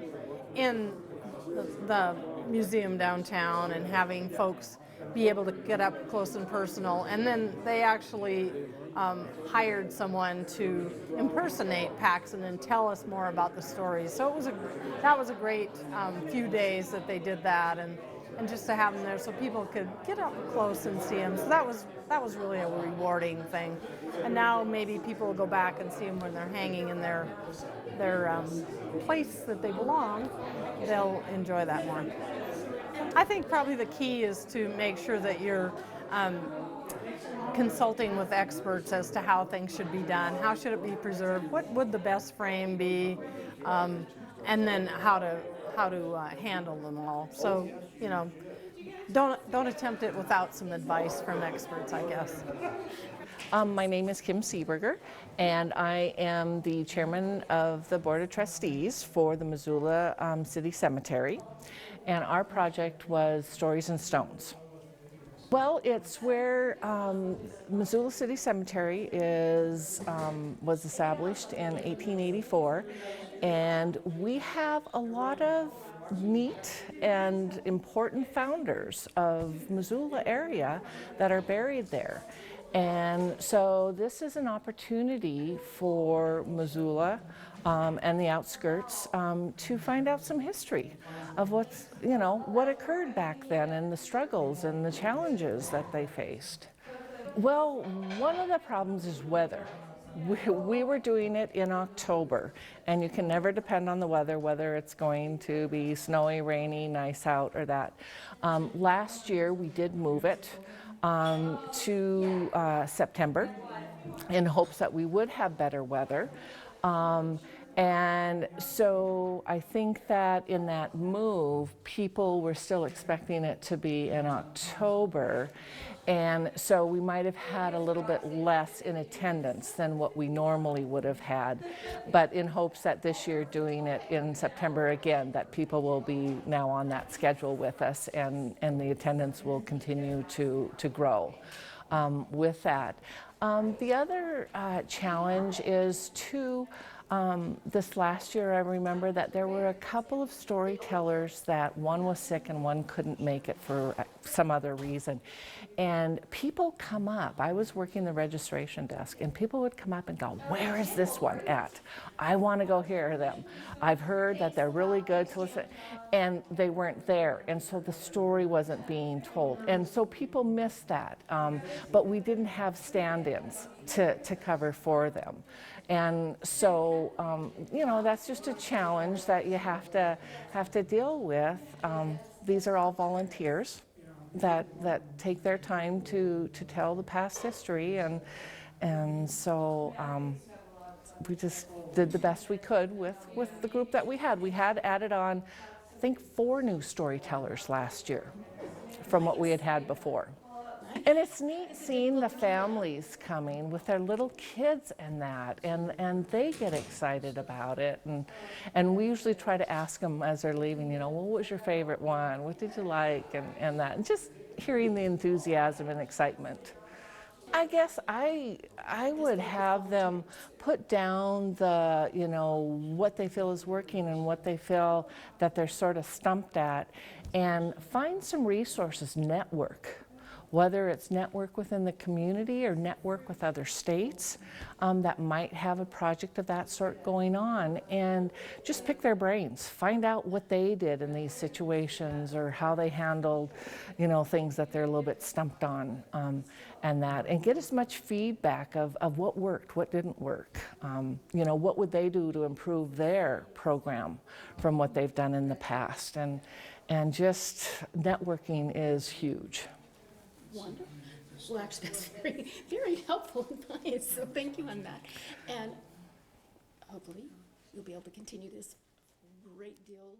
in the museum downtown and having folks be able to get up close and personal. And then they actually hired someone to impersonate Paxson and tell us more about the stories. So that was a great few days that they did that, and just to have them there so people could get up close and see them. So that was really a rewarding thing. And now maybe people will go back and see them when they're hanging in their place that they belong. They'll enjoy that more. I think probably the key is to make sure that you're consulting with experts as to how things should be done. How should it be preserved? What would the best frame be? And then how to handle them all. So, don't attempt it without some advice from experts, I guess. My name is Kim Seeberger, and I am the chairman of the Board of Trustees for the Missoula City Cemetery, and our project was Stories in Stones. Well, it's where Missoula City Cemetery was established in 1884, and we have a lot of neat and important founders of Missoula area that are buried there. And so this is an opportunity for Missoula and the outskirts to find out some history of what occurred back then and the struggles and the challenges that they faced. Well, one of the problems is weather. We were doing it in October, and you can never depend on the weather, whether it's going to be snowy, rainy, nice out, or that. Last year, we did move it to September in hopes that we would have better weather. And so I think that in that move, people were still expecting it to be in October. And so we might have had a little bit less in attendance than what we normally would have had, but in hopes that this year doing it in September again, that people will be now on that schedule with us, and the attendance will continue to grow with that. The other challenge is this last year, I remember that there were a couple of storytellers that one was sick and one couldn't make it for some other reason. And people come up, I was working the registration desk, and people would come up and go, "Where is this one at? I want to go hear them. I've heard that they're really good to listen." And they weren't there, and so the story wasn't being told. And so people missed that, but we didn't have stand-ins to cover for them. And so, that's just a challenge that you have to deal with. These are all volunteers that take their time to tell the past history, and so we just did the best we could with the group that we had. We had added on, I think, 4 new storytellers last year from what we had before. And it's neat seeing the families coming with their little kids and that, and they get excited about it. And we usually try to ask them as they're leaving, you know, well, what was your favorite one? What did you like? And that, and just hearing the enthusiasm and excitement. I guess I would have them put down the, you know, what they feel is working and what they feel that they're sort of stumped at, and find some resources, network. Whether it's network within the community or network with other states that might have a project of that sort going on, and just pick their brains, find out what they did in these situations or how they handled, you know, things that they're a little bit stumped on, and get as much feedback of what worked, what didn't work. You know, what would they do to improve their program from what they've done in the past, and just networking is huge. Wonderful. Well, actually, that's very, very helpful advice, so thank you on that. And hopefully, you'll be able to continue this great deal